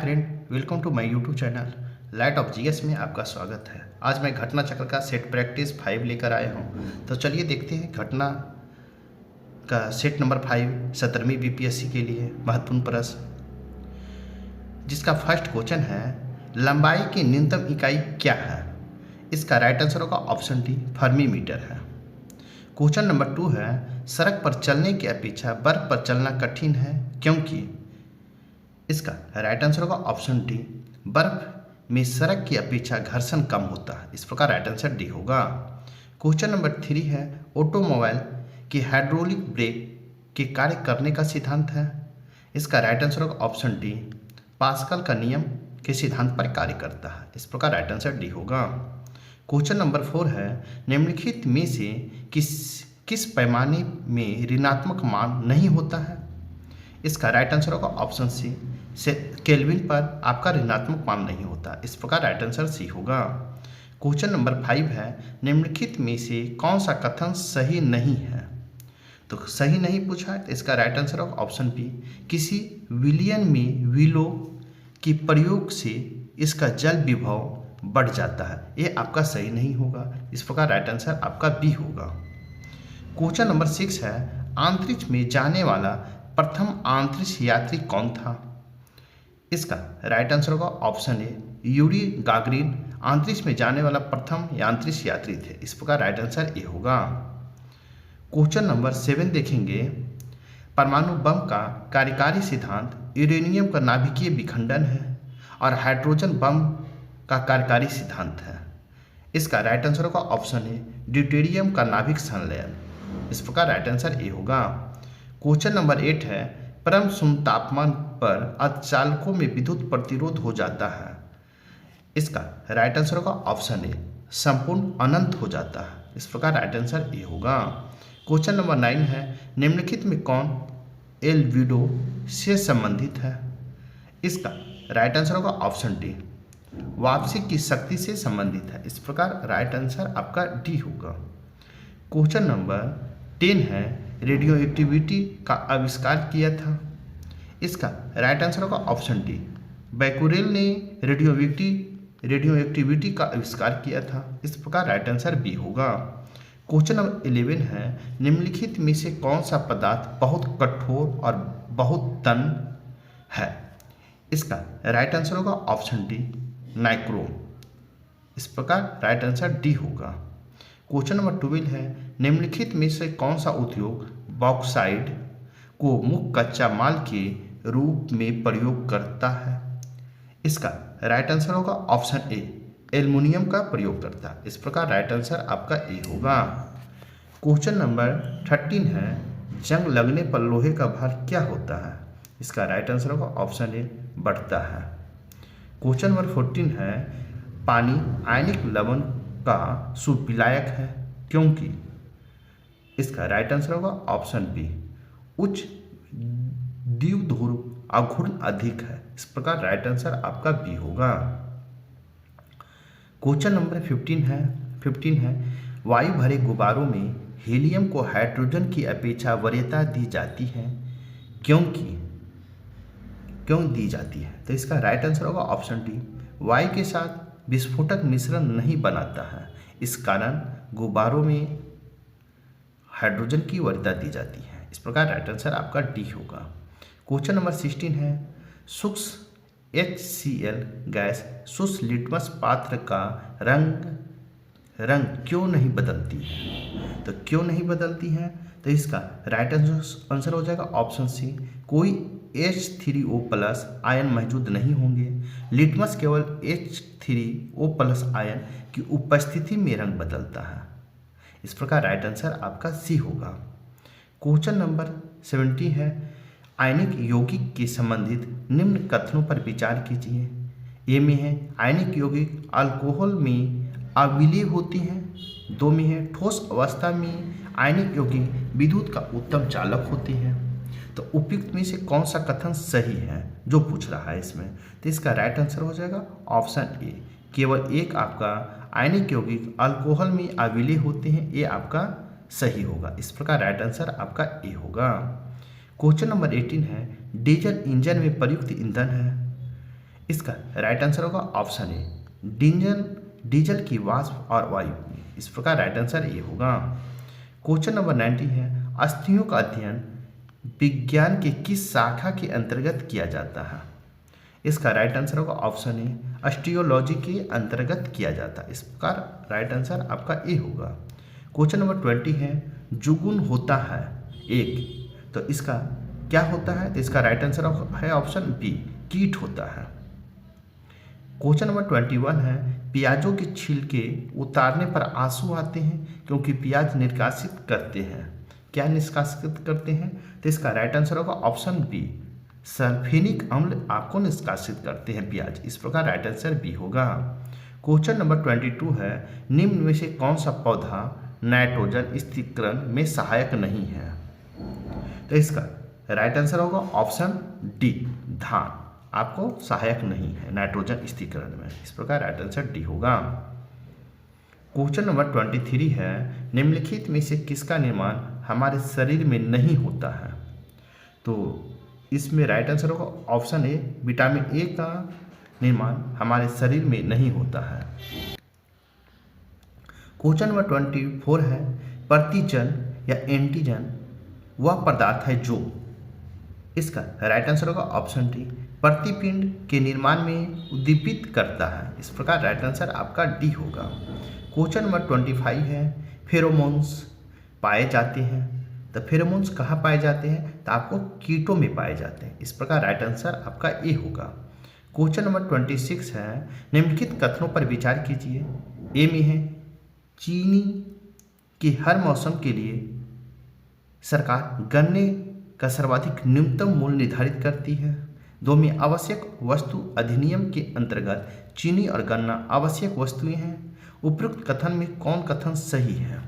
Friend, welcome to my YouTube channel light of GS में आपका स्वागत है। आज मैं घटना चक्र का सेट प्रैक्टिस 5 लेकर आया हूं। तो चलिए देखते हैं घटना का सेट नंबर 5 17वीं बीपीएससी के लिए महत्वपूर्ण प्रश्न, जिसका फर्स्ट क्वेश्चन है लंबाई की न्यूनतम इकाई क्या है। इसका राइट आंसर होगा ऑप्शन डी फर्मी मीटर है। क्वेश्चन नंबर 2 है सड़क पर चलने की अपेक्षा बर्फ पर चलना कठिन है क्योंकि। इसका राइट आंसर होगा ऑप्शन डी बर्फ में सड़क की अपेक्षा घर्षण कम होता है। इस प्रकार राइट आंसर डी होगा। क्वेश्चन नंबर 3 है ऑटोमोबाइल की हाइड्रोलिक ब्रेक के कार्य करने का सिद्धांत है। इसका राइट आंसर होगा ऑप्शन डी पास्कल का नियम के सिद्धांत पर कार्य करता है। इस प्रकार राइट आंसर डी होगा। क्वेश्चन नंबर 4 है निम्नलिखित में से किस पैमाने में ऋणात्मक मान नहीं होता है। इसका राइट आंसर होगा ऑप्शन सी केल्विन पर आपका ऋणात्मक मान नहीं होता। इस प्रकार राइट आंसर सी होगा। क्वेश्चन नंबर 5 है निम्नलिखित में से कौन सा कथन सही नहीं है। तो सही नहीं पूछा है तो इसका राइट आंसर होगा ऑप्शन बी किसी विलियन में विलो की प्रयोग से इसका जल विभव बढ़ जाता है। ये आपका सही नहीं होगा। इस प्रकार राइट आंसर आपका बी होगा। क्वेश्चन नंबर 6 है अंतरिक्ष में जाने वाला प्रथम अंतरिक्ष यात्री कौन था। इसका राइट आंसर होगा ऑप्शन ए यूरी गागरिन अंतरिक्ष में जाने वाला प्रथम अंतरिक्ष यात्री थे। इस प्रकार राइट आंसर ए होगा। क्वेश्चन नंबर 7 देखेंगे परमाणु बम का कार्यकारी सिद्धांत यूरेनियम का नाभिकीय विखंडन है और हाइड्रोजन बम का कार्यकारी सिद्धांत है। इसका राइट आंसर होगा ऑप्शन ए ड्यूटेरियम का नाभिक संलयन। इस प्रकार राइट आंसर ए होगा। क्वेश्चन नंबर 8 है परम शून्य तापमान पर अर्धचालकों में विद्युत प्रतिरोध हो जाता है। इसका राइट आंसर होगा ऑप्शन ए संपूर्ण अनंत हो जाता है। इस प्रकार राइट आंसर ए होगा। क्वेश्चन नंबर 9 है निम्नलिखित में कौन एल्बिडो से संबंधित है। इसका राइट आंसर होगा ऑप्शन डी वापसी की शक्ति से संबंधित है। इस प्रकार राइट आंसर आपका डी होगा। क्वेश्चन नंबर 10 है रेडियो एक्टिविटी का आविष्कार किया था। इसका राइट आंसर होगा ऑप्शन डी बैकुरेल ने रेडियो एक्टिविटी का आविष्कार किया था। इस प्रकार राइट आंसर बी होगा। क्वेश्चन नंबर 11 है निम्नलिखित में से कौन सा पदार्थ बहुत कठोर और बहुत तन है। इसका राइट आंसर होगा ऑप्शन डी नाइक्रोम। इस प्रकार राइट आंसर डी होगा। क्वेश्चन नंबर 12 है निम्नलिखित में से कौन सा उद्योग बॉक्साइट को मुख्य कच्चा माल के रूप में प्रयोग करता है। इसका राइट आंसर होगा ऑप्शन ए एल्युमिनियम का प्रयोग करता है। इस प्रकार राइट आंसर आपका ए होगा। क्वेश्चन नंबर 13 है जंग लगने पर लोहे का भार क्या होता है। इसका राइट आंसर होगा ऑप्शन ए बढ़ता है। क्वेश्चन नंबर 14 है पानी आयनिक लवण का शुभ विलायक है क्योंकि। इसका राइट आंसर होगा ऑप्शन बी उच्च द्विध्रुव आघूर्ण अधिक है। इस प्रकार राइट आंसर आपका बी होगा। क्वेश्चन नंबर 15 है वायु भरे गुब्बारों में हीलियम को हाइड्रोजन की अपेक्षा वरीयता दी जाती है क्योंकि क्यों दी जाती है। तो इसका राइट आंसर होगा ऑप्शन डी वायु के साथ विस्फोटक मिश्रण नहीं बनाता है, इस कारण गुब्बारों में हाइड्रोजन की वरीयता दी जाती है। इस प्रकार राइट आंसर आपका डी होगा। क्वेश्चन नंबर 16 है शुष्क HCl गैस शुष्क लिटमस पात्र का रंग क्यों नहीं बदलती है। तो क्यों नहीं बदलती है तो इसका राइट आंसर हो जाएगा ऑप्शन सी कोई H3O+ आयन मौजूद नहीं होंगे। लिटमस केवल H3O+ आयन की उपस्थिति में रंग बदलता है। इस प्रकार राइट आंसर आपका सी होगा। क्वेश्चन नंबर 70 है आयनिक यौगिक के संबंधित निम्न कथनों पर विचार कीजिए। ए में है आयनिक यौगिक अल्कोहल में अविलेय होती हैं। 2 में है ठोस अवस्था में आयनिक यौगिक विद्युत का उत्तम चालक होते हैं। तो उपयुक्त में से कौन सा कथन सही है जो पूछ रहा है इसमें। तो इसका राइट आंसर हो जाएगा ऑप्शन ए केवल एक आपका आयनिक यौगिक अल्कोहल में अविलेय होते हैं। ये आपका सही होगा। इस प्रकार राइट आंसर आपका ए होगा। क्वेश्चन नंबर 18 है डीजल इंजन में प्रयुक्त ईंधन है। इसका राइट आंसर होगा ऑप्शन ए, डीजल की वाष्प और वायु। इस प्रकार राइट आंसर ए होगा। क्वेश्चन नंबर 90 है, अस्थियों का अध्ययन विज्ञान के किस शाखा के अंतर्गत किया जाता है? इसका राइट आंसर होगा ऑप्शन ए, ऑस्टियोलॉजी के अंतर्गत किया जाता है। इस प्रकार राइट आंसर आपका ए होगा। क्वेश्चन नंबर 20 है, जुगुन होता है एक, तो इसका क्या होता है? तो इसका राइट आंसर है ऑप्शन बी, कीट होता है। क्वेश्चन नंबर 21 है, प्याजों के छिलके उतारने पर आंसू आते हैं क्योंकि प्याज निष्कासित करते हैं। क्या निष्कासित करते हैं? तो इसका राइट आंसर होगा ऑप्शन बी, सल्फ्यूरिक अम्ल आपको निष्कासित करते हैं प्याज। इस प्रकार राइट आंसर बी होगा। क्वेश्चन नंबर 22 है, निम्न में से कौन सा पौधा नाइट्रोजन स्थिरीकरण में सहायक नहीं है? तो इसका राइट आंसर होगा ऑप्शन डी, धान आपको सहायक नहीं है नाइट्रोजन स्थिरीकरण में। इस प्रकार राइट आंसर डी होगा। क्वेश्चन नंबर 23 है, निम्नलिखित में से किसका निर्माण हमारे शरीर में नहीं होता है? तो इसमें राइट आंसर होगा ऑप्शन ए, विटामिन ए का निर्माण हमारे शरीर में नहीं होता है। क्वेश्चन नंबर 24 है, प्रतिजन या एंटीजन वह पदार्थ है जो, इसका राइट आंसर होगा ऑप्शन डी, प्रतिपिंड के निर्माण में उद्दीपित करता है। इस प्रकार राइट आंसर आपका डी होगा। क्वेश्चन नंबर 25 है, फेरोमोन्स पाए जाते हैं, तो फेरोमोन्स कहाँ पाए जाते हैं? तो आपको कीटों में पाए जाते हैं। इस प्रकार राइट आंसर आपका ए होगा। क्वेश्चन नंबर 26 है, निम्नलिखित कथनों पर विचार कीजिए। ए में है, चीनी के हर मौसम के लिए सरकार गन्ने का सर्वाधिक न्यूनतम मूल्य निर्धारित करती है। 2 में, आवश्यक वस्तु अधिनियम के अंतर्गत चीनी और गन्ना आवश्यक वस्तुएं हैं। उपयुक्त कथन में कौन कथन सही है?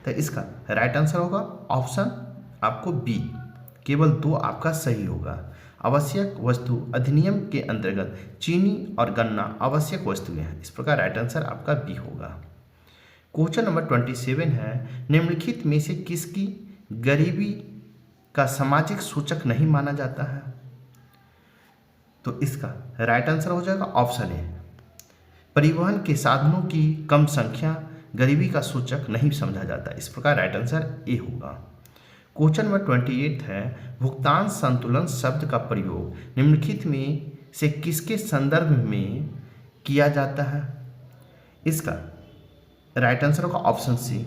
तो इसका राइट आंसर होगा ऑप्शन आपको बी, केवल 2 आपका सही होगा। आवश्यक वस्तु अधिनियम के अंतर्गत चीनी और गन्ना आवश्यक वस्तुएं हैं। इस प्रकार राइट आंसर आपका बी होगा। क्वेश्चन नंबर 27 है, निम्नलिखित में से किसकी गरीबी का सामाजिक सूचक नहीं माना जाता है? तो इसका राइट आंसर हो जाएगा ऑप्शन ए, परिवहन के साधनों की कम संख्या गरीबी का सूचक नहीं समझा जाता। इस प्रकार राइट आंसर ए होगा। क्वेश्चन नंबर 28 है, भुगतान संतुलन शब्द का प्रयोग निम्नलिखित में से किसके संदर्भ में किया जाता है? इसका राइट आंसर होगा ऑप्शन सी,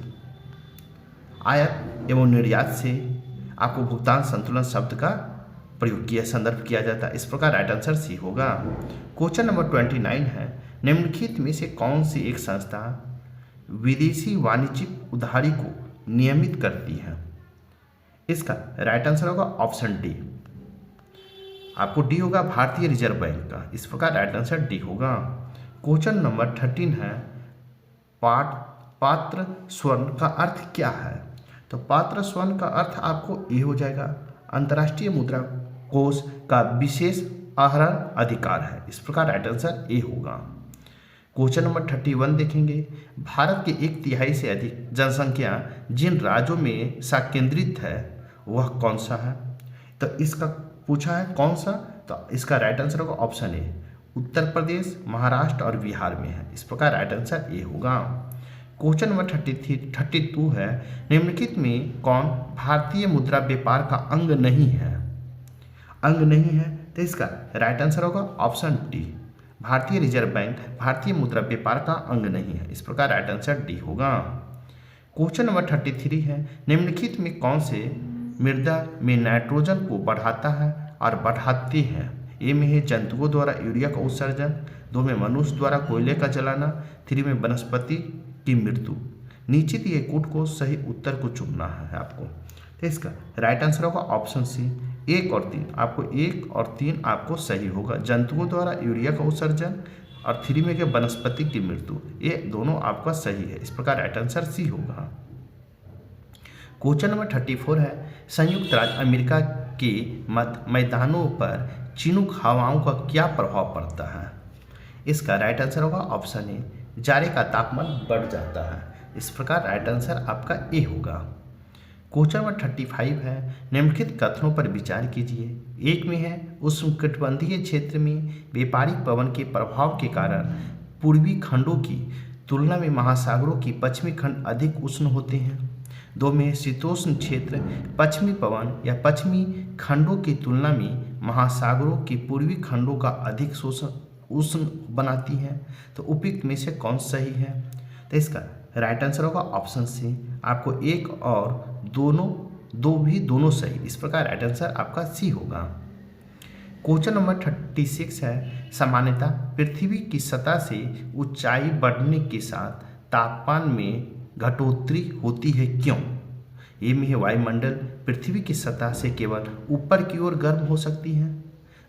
आयात एवं निर्यात से आपको भुगतान संतुलन शब्द का प्रयोग किया संदर्भ किया जाता है। इस प्रकार राइट आंसर सी होगा। क्वेश्चन नंबर 29 है, निम्नलिखित में से कौन सी एक संस्था विदेशी वाणिज्यिक उधारी को नियमित करती है? इसका राइट आंसर होगा ऑप्शन डी, आपको डी होगा, भारतीय रिजर्व बैंक का। इस प्रकार राइट आंसर डी होगा। क्वेश्चन नंबर 13 है, पात्र स्वर्ण का अर्थ क्या है? तो पात्र स्वर्ण का अर्थ आपको ए हो जाएगा, अंतर्राष्ट्रीय मुद्रा कोष का विशेष आहरण अधिकार है। इस प्रकार राइट आंसर ए होगा। क्वेश्चन नंबर 31 देखेंगे, भारत के 1/3 से अधिक जनसंख्या जिन राज्यों में संकेंद्रित है वह कौन सा है? तो इसका पूछा है कौन सा, तो इसका राइट आंसर होगा ऑप्शन ए, उत्तर प्रदेश, महाराष्ट्र और बिहार में है। इस प्रकार राइट आंसर ए होगा। क्वेश्चन नंबर 32 है, निम्नलिखित में कौन भारतीय मुद्रा व्यापार का अंग नहीं है? अंग नहीं है, तो इसका राइट आंसर होगा ऑप्शन डी, भारतीय रिजर्व बैंक भारतीय मुद्रा व्यापार का अंग नहीं है। इस प्रकार राइट आंसर डी होगा। क्वेश्चन नंबर 33 है, निम्नलिखित में कौन से मृदा में नाइट्रोजन को बढ़ाता है और बढ़ाते हैं? ए में है, जंतुओं द्वारा यूरिया का उत्सर्जन, 2 में मनुष्य द्वारा कोयले का जलाना, 3 में वनस्पति की मृत्यु। नीचे दिए कोड को सही उत्तर को चुनना है आपको। तो इसका राइट आंसर होगा ऑप्शन सी, 1 और 3 आपको 1 और 3 आपको सही होगा, जंतुओं द्वारा यूरिया का उत्सर्जन और 3 में के वनस्पति की मृत्यु, ये दोनों आपका सही है। इस प्रकार राइट आंसर सी होगा। क्वेश्चन नंबर 34 है, संयुक्त राज्य अमेरिका के मैदानों पर चिनूक हवाओं का क्या प्रभाव पड़ता है? इसका राइट आंसर होगा ऑप्शन ए, जाड़े का तापमान बढ़ जाता है। इस प्रकार राइट आंसर आपका ए होगा। क्वेश्चन नंबर 35 है, निम्नलिखित कथनों पर विचार कीजिए। एक में है, उष्णकटिबंधीय क्षेत्र में व्यापारिक पवन के प्रभाव के कारण पूर्वी खंडों की तुलना में महासागरों की पश्चिमी खंड अधिक उष्ण होते हैं। दो में, शीतोष्ण क्षेत्र पश्चिमी पवन या पश्चिमी खंडों की तुलना में महासागरों के पूर्वी खंडों का अधिक शोषण उष्ण बनाती है। तो उपयुक्त में से कौन सही है? तो इसका राइट आंसर होगा ऑप्शन सी। आपको एक और दोनों सही, इस प्रकार राइट आंसर आपका सी होगा। क्वेश्चन नंबर 36 है, सामान्यतः पृथ्वी की सतह से ऊंचाई बढ़ने के साथ तापमान में घटोत्तरी होती है, क्यों? ए में है, वायुमंडल पृथ्वी की सतह से केवल ऊपर की ओर गर्म हो सकती है।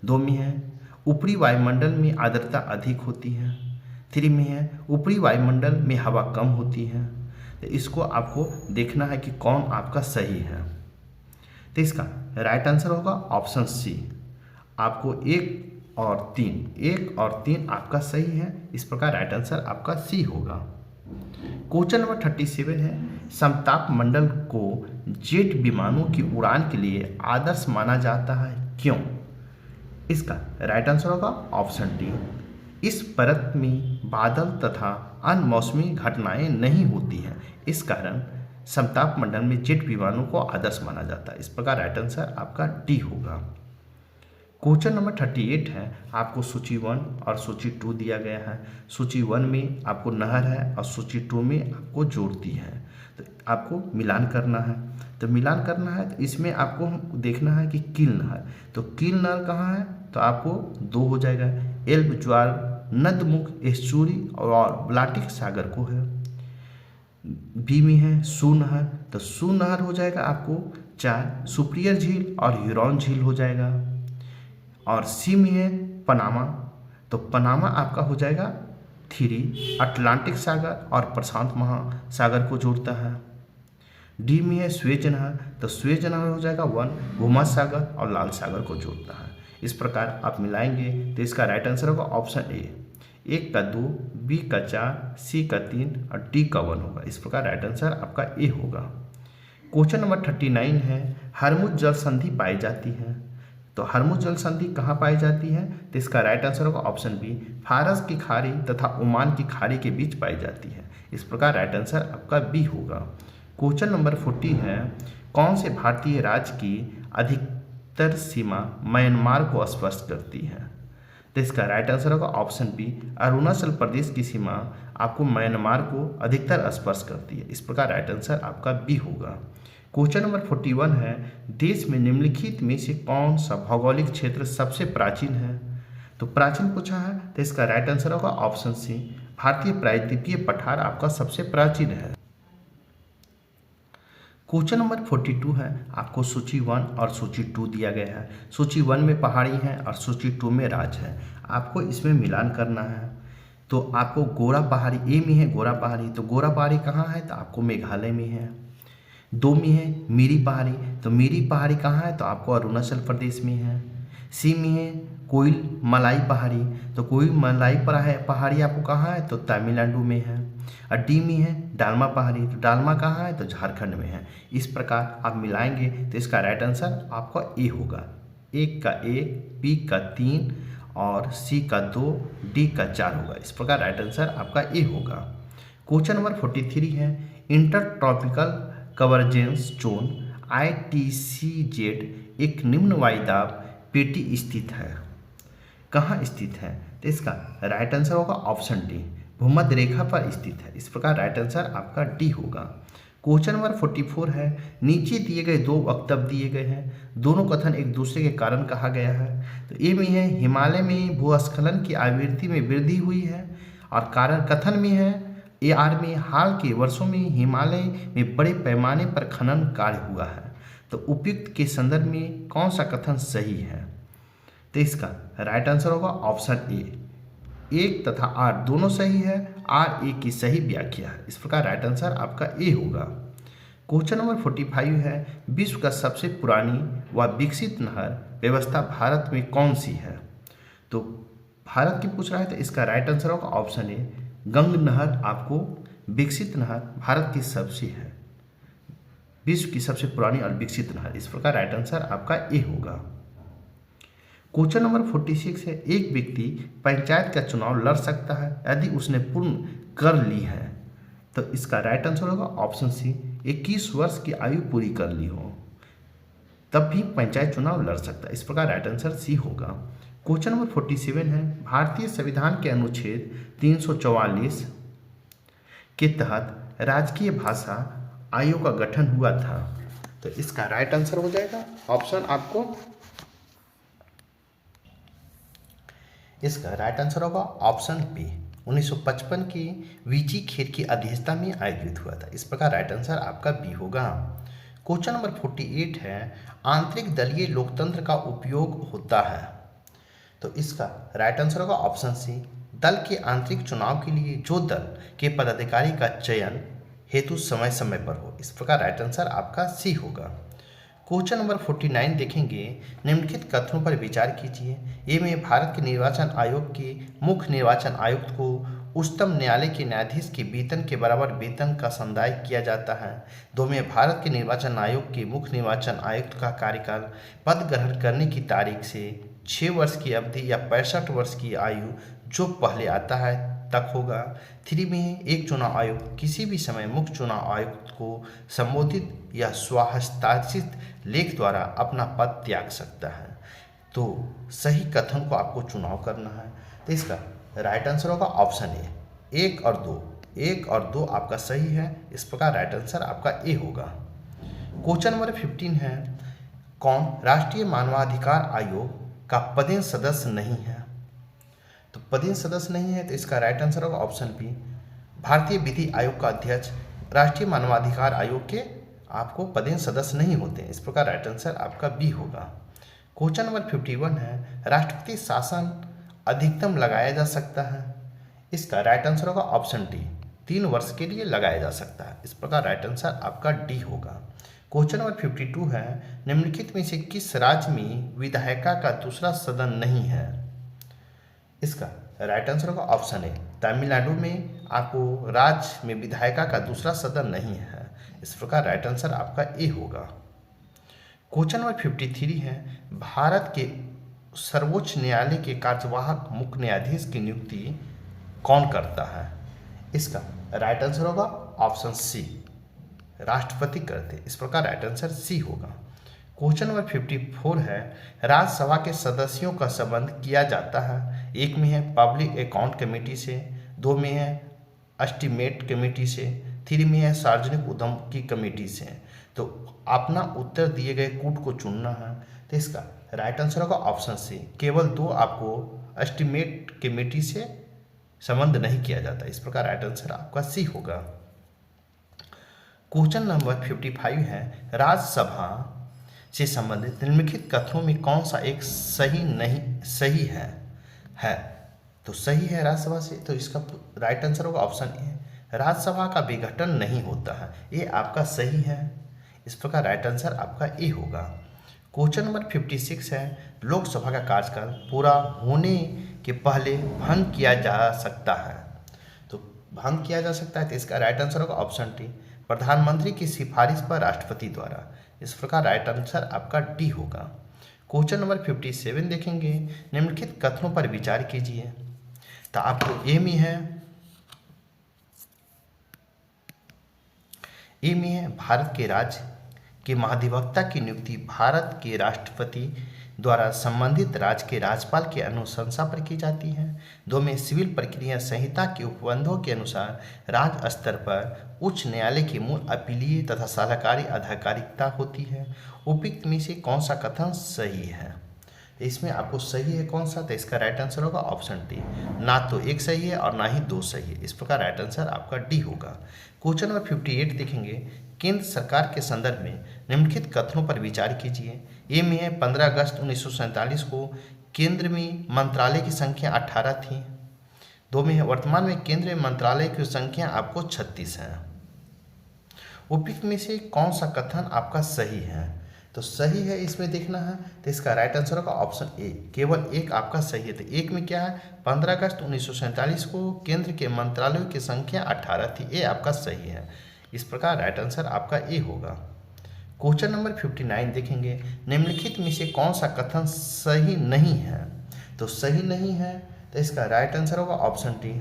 दो में है, ऊपरी वायुमंडल में आर्द्रता अधिक होती है। थ्री में है, ऊपरी वायुमंडल में हवा कम होती है। तो इसको आपको देखना है कि कौन आपका सही है। तो इसका राइट आंसर होगा ऑप्शन सी। आपको एक और तीन आपका सही है, इस प्रकार राइट आंसर आपका सी होगा। क्वेश्चन नंबर 37 है, समताप मंडल को जेट विमानों की उड़ान के लिए आदर्श माना जाता है, क्यों? इसका राइट आंसर होगा ऑप्शन डी। इस परत में बादल तथा अन्य मौसमी घटनाएं नहीं होती हैं, इस कारण समताप मंडल में जेट विमानों को आदर्श माना जाता है। इस प्रकार राइट आंसर आपका डी होगा। क्वेश्चन नंबर 38 है, आपको सूची 1 और सूची 2 दिया गया है। सूची 1 में आपको नहर है और सूची 2 में आपको जोड़ती है, तो आपको मिलान करना है। तो इसमें आपको देखना है कि कील नहर, तो कील नहर कहाँ है? तो आपको 2 हो जाएगा। एल्ब ज्वार नदमुख एस्चुरी और ब्लाटिक सागर को है। बी में है सू नहर, तो सू नहर हो जाएगा आपको 4। सुपिरियर झील और ह्यूरॉन झील हो जाएगा। और सी में है पनामा, तो पनामा आपका हो जाएगा 3। अटलांटिक सागर और प्रशांत महासागर को जोड़ता है। डी में है स्वेज नहर, तो स्वेज नहर हो जाएगा 1। भूमध्य सागर और लाल सागर को जोड़ता है। इस प्रकार आप मिलाएंगे तो इसका राइट आंसर होगा ऑप्शन ए। 1 का 2, बी का 4, सी का 3 और डी का 1 होगा। इस प्रकार राइट आंसर आपका ए होगा। क्वेश्चन नंबर 39 है, हरमुज जल संधि पाई जाती है। तो हरमुज जल संधि कहाँ पाई जाती है? तो इसका राइट आंसर होगा ऑप्शन बी। फारस की खाड़ी तथा ओमान की खाड़ी के बीच पाई जाती है। इस प्रकार राइट आंसर आपका बी होगा। क्वेश्चन नंबर 40 है, कौन से भारतीय राज्य की अधिकतर सीमा म्यांमार को स्पर्श करती है? तो इसका राइट आंसर होगा ऑप्शन बी। अरुणाचल प्रदेश की सीमा आपको म्यांमार को अधिकतर स्पर्श करती है। इस प्रकार राइट आंसर आपका बी होगा। क्वेश्चन नंबर 41 है, देश में निम्नलिखित में से कौन सा भौगोलिक क्षेत्र सबसे प्राचीन है? तो प्राचीन पूछा है, तो इसका राइट आंसर होगा ऑप्शन सी। भारतीय प्रायद्वीपीय पठार आपका सबसे प्राचीन है। क्वेश्चन नंबर 42 है, आपको सूची 1 और सूची 2 दिया गया है। सूची 1 में पहाड़ी है और सूची 2 में राज्य है। आपको इसमें मिलान करना है। तो आपको गोरा पहाड़ी, ए में है गोरा पहाड़ी, तो गोरा पहाड़ी कहाँ है? तो आपको मेघालय में है। 2 में है मीरी पहाड़ी, तो मीरी पहाड़ी कहाँ है? तो आपको अरुणाचल प्रदेश में है। सी में है कोयल मलाई पहाड़ी, तो कोयल मलाई पहाड़ी आपको कहाँ है? तो तमिलनाडु में है। और डी में है डालमा पहाड़ी, तो डालमा कहाँ है? तो झारखंड में है। इस प्रकार आप मिलाएंगे तो इसका राइट आंसर आपका ए होगा। 1 का 1, बी का 3 और सी का 2, डी का 4 होगा। इस प्रकार राइट आंसर आपका ए होगा। क्वेश्चन नंबर 43 है, inter tropical convergence zone ITCZ एक निम्न वायुदाब पेटी स्थित है, कहाँ स्थित है? तो इसका राइट आंसर होगा ऑप्शन डी, भूमध्य रेखा पर स्थित है। इस प्रकार राइट आंसर आपका डी होगा। क्वेश्चन नंबर 44 है, नीचे दिए गए 2 वक्तव्य दिए गए हैं, दोनों कथन एक दूसरे के कारण कहा गया है। तो ए में है हिमालय में भूस्खलन की आवृत्ति में वृद्धि हुई है, और कारण कथन में है AR में हाल के वर्षों में हिमालय में बड़े पैमाने पर खनन कार्य हुआ है। तो उपयुक्त के संदर्भ में कौन सा कथन सही है? तो इसका राइट आंसर होगा ऑप्शन ए। 1 तथा 8 दोनों सही है, RA की सही व्याख्या है। इस प्रकार राइट आंसर आपका ए होगा। क्वेश्चन नंबर 45 है, विश्व का सबसे पुरानी व विकसित नहर व्यवस्था भारत में कौन सी है? तो भारत की पूछ रहा है, तो इसका राइट आंसर होगा ऑप्शन ए। गंग नहर आपको विकसित नहर भारत की सबसे है। विश्व की सबसे पुरानी और विकसित नहर। इस प्रकार राइट आंसर आपका ए होगा। क्वेश्चन नंबर 46 है, एक व्यक्ति पंचायत का चुनाव लड़ सकता है यदि उसने पूर्ण कर ली है। तो इसका राइट आंसर होगा ऑप्शन सी, 21 वर्ष की आयु पूरी कर ली हो तब भी पंचायत चुनाव लड़ सकता है। इस प्रकार राइट आंसर सी होगा। क्वेश्चन नंबर 47 है, भारतीय संविधान के अनुच्छेद 344 के तहत राजकीय भाषा आयोग का गठन हुआ था। तो इसका राइट आंसर हो जाएगा ऑप्शन आपको, इसका राइट आंसर होगा ऑप्शन बी, 1955 की वीजी खेर की अध्यक्षता में आयोजित हुआ था। इस प्रकार राइट आंसर आपका बी होगा। क्वेश्चन नंबर 48 है, आंतरिक दलीय लोकतंत्र का उपयोग होता है। तो इसका राइट आंसर होगा ऑप्शन सी, दल के आंतरिक चुनाव के लिए जो दल के पदाधिकारी का चयन हेतु समय समय पर हो। इस प्रकार राइट आंसर आपका सी होगा। क्वेश्चन नंबर 49 देखेंगे, निम्नलिखित कथनों पर विचार कीजिए। ए में भारत के निर्वाचन आयोग के मुख्य निर्वाचन आयुक्त को उच्चतम न्यायालय के न्यायाधीश के वेतन के बराबर वेतन का संदाय किया जाता है। 2 में भारत के निर्वाचन आयोग के मुख्य निर्वाचन आयुक्त का कार्यकाल पद ग्रहण करने की तारीख से 6 वर्ष की अवधि या 65 वर्ष की आयु जो पहले आता है तक होगा। 3 में एक चुनाव आयुक्त किसी भी समय मुख्य चुनाव आयुक्त को संबोधित या स्वहस्ताक्षरित लेख द्वारा अपना पद त्याग सकता है। तो सही कथन को आपको चुनाव करना है। तो इसका राइट आंसर होगा ऑप्शन ए, 1 और 2, 1 और 2 आपका सही है। इस प्रकार राइट आंसर आपका ए होगा। क्वेश्चन नंबर 15 है, कौन राष्ट्रीय मानवाधिकार आयोग का पदेन सदस्य नहीं है। तो पदेन सदस्य नहीं है, तो इसका राइट आंसर होगा ऑप्शन बी, भारतीय विधि आयोग का अध्यक्ष राष्ट्रीय मानवाधिकार आयोग के आपको पदेन सदस्य नहीं होते हैं। इस प्रकार राइट आंसर आपका बी होगा। क्वेश्चन नंबर 51 है, राष्ट्रपति शासन अधिकतम लगाया जा सकता है। इसका राइट आंसर होगा ऑप्शन डी, 3 वर्ष के लिए लगाया जा सकता है। इस प्रकार राइट आंसर आपका डी होगा। क्वेश्चन नंबर 52 है, निम्नलिखित में से किस राज्य में विधायिका का दूसरा सदन नहीं है। इसका राइट आंसर होगा ऑप्शन ए, तमिलनाडु में आपको राज्य में विधायिका का दूसरा सदन नहीं है। इस प्रकार राइट आंसर आपका ए होगा। क्वेश्चन नंबर 53 है, भारत के सर्वोच्च न्यायालय के कार्यवाहक मुख्य न्यायाधीश की नियुक्ति कौन करता है। इसका राइट आंसर होगा ऑप्शन सी, राष्ट्रपति करते। इस प्रकार राइट आंसर सी होगा। क्वेश्चन नंबर 54 है, राज्यसभा के सदस्यों का संबंध किया जाता है। 1 में है पब्लिक अकाउंट कमेटी से, 2 में है एस्टीमेट कमेटी से, 3 में है सार्वजनिक उद्यम की कमेटी से। तो अपना उत्तर दिए गए कूट को चुनना है। तो इसका राइट आंसर होगा ऑप्शन सी, केवल 2 आपको एस्टीमेट कमेटी से संबंध नहीं किया जाता। इस प्रकार राइट आंसर आपका सी होगा। क्वेश्चन नंबर 55 है, राज्यसभा से संबंधित निम्नलिखित कथनों में कौन सा एक सही है। तो सही है राज्यसभा से, तो इसका राइट आंसर होगा ऑप्शन ए, राज्यसभा का विघटन नहीं होता है। ये आपका सही है। इस प्रकार राइट आंसर आपका ए होगा। क्वेश्चन नंबर 56 है, लोकसभा का कार्यकाल पूरा होने के पहले भंग किया जा सकता है। तो भंग किया जा सकता है, तो इसका राइट आंसर होगा ऑप्शन डी, प्रधानमंत्री की सिफारिश पर राष्ट्रपति द्वारा। इस प्रकार राइट आंसर आपका डी होगा। क्वेश्चन नंबर 57 देखेंगे, निम्नलिखित कथनों पर विचार कीजिए। तो आपको ए में है भारत के राज्य के महाधिवक्ता की नियुक्ति भारत के राष्ट्रपति द्वारा संबंधित राज्य के राज्यपाल की अनुशंसा पर की जाती है। 2 में सिविल प्रक्रिया संहिता के उपबंधों के अनुसार राज्य स्तर पर उच्च न्यायालय की मूल अपीलीय तथा सलाहकारी आधिकारिकता होती है। उपयुक्त में से कौन सा कथन सही है। इसमें आपको सही है कौन सा, तो इसका राइट आंसर होगा ऑप्शन डी, ना तो 1 सही है और ना ही 2 सही है। इस प्रकार राइट आंसर आपका डी होगा। क्वेश्चन नंबर 58 देखेंगे, केंद्र सरकार के संदर्भ में निम्नलिखित कथनों पर विचार कीजिए। ए में है 15 अगस्त 1947 को केंद्र में मंत्रालय की संख्या 18 थी। 2 में है वर्तमान में केंद्रीय मंत्रालय की संख्या आपको 36 है। उपयुक्त में से कौन सा कथन आपका सही है। तो सही है इसमें देखना है, तो इसका राइट आंसर होगा ऑप्शन ए, केवल 1 आपका सही है। तो 1 में क्या है, 15 अगस्त 1947 को केंद्र के मंत्रालयों की संख्या 18 थी। ये आपका सही है। इस प्रकार राइट आंसर आपका ए होगा। क्वेश्चन नंबर 59 देखेंगे, निम्नलिखित में से कौन सा कथन सही नहीं है? तो सही नहीं है तो इसका राइट आंसर होगा ऑप्शन डी,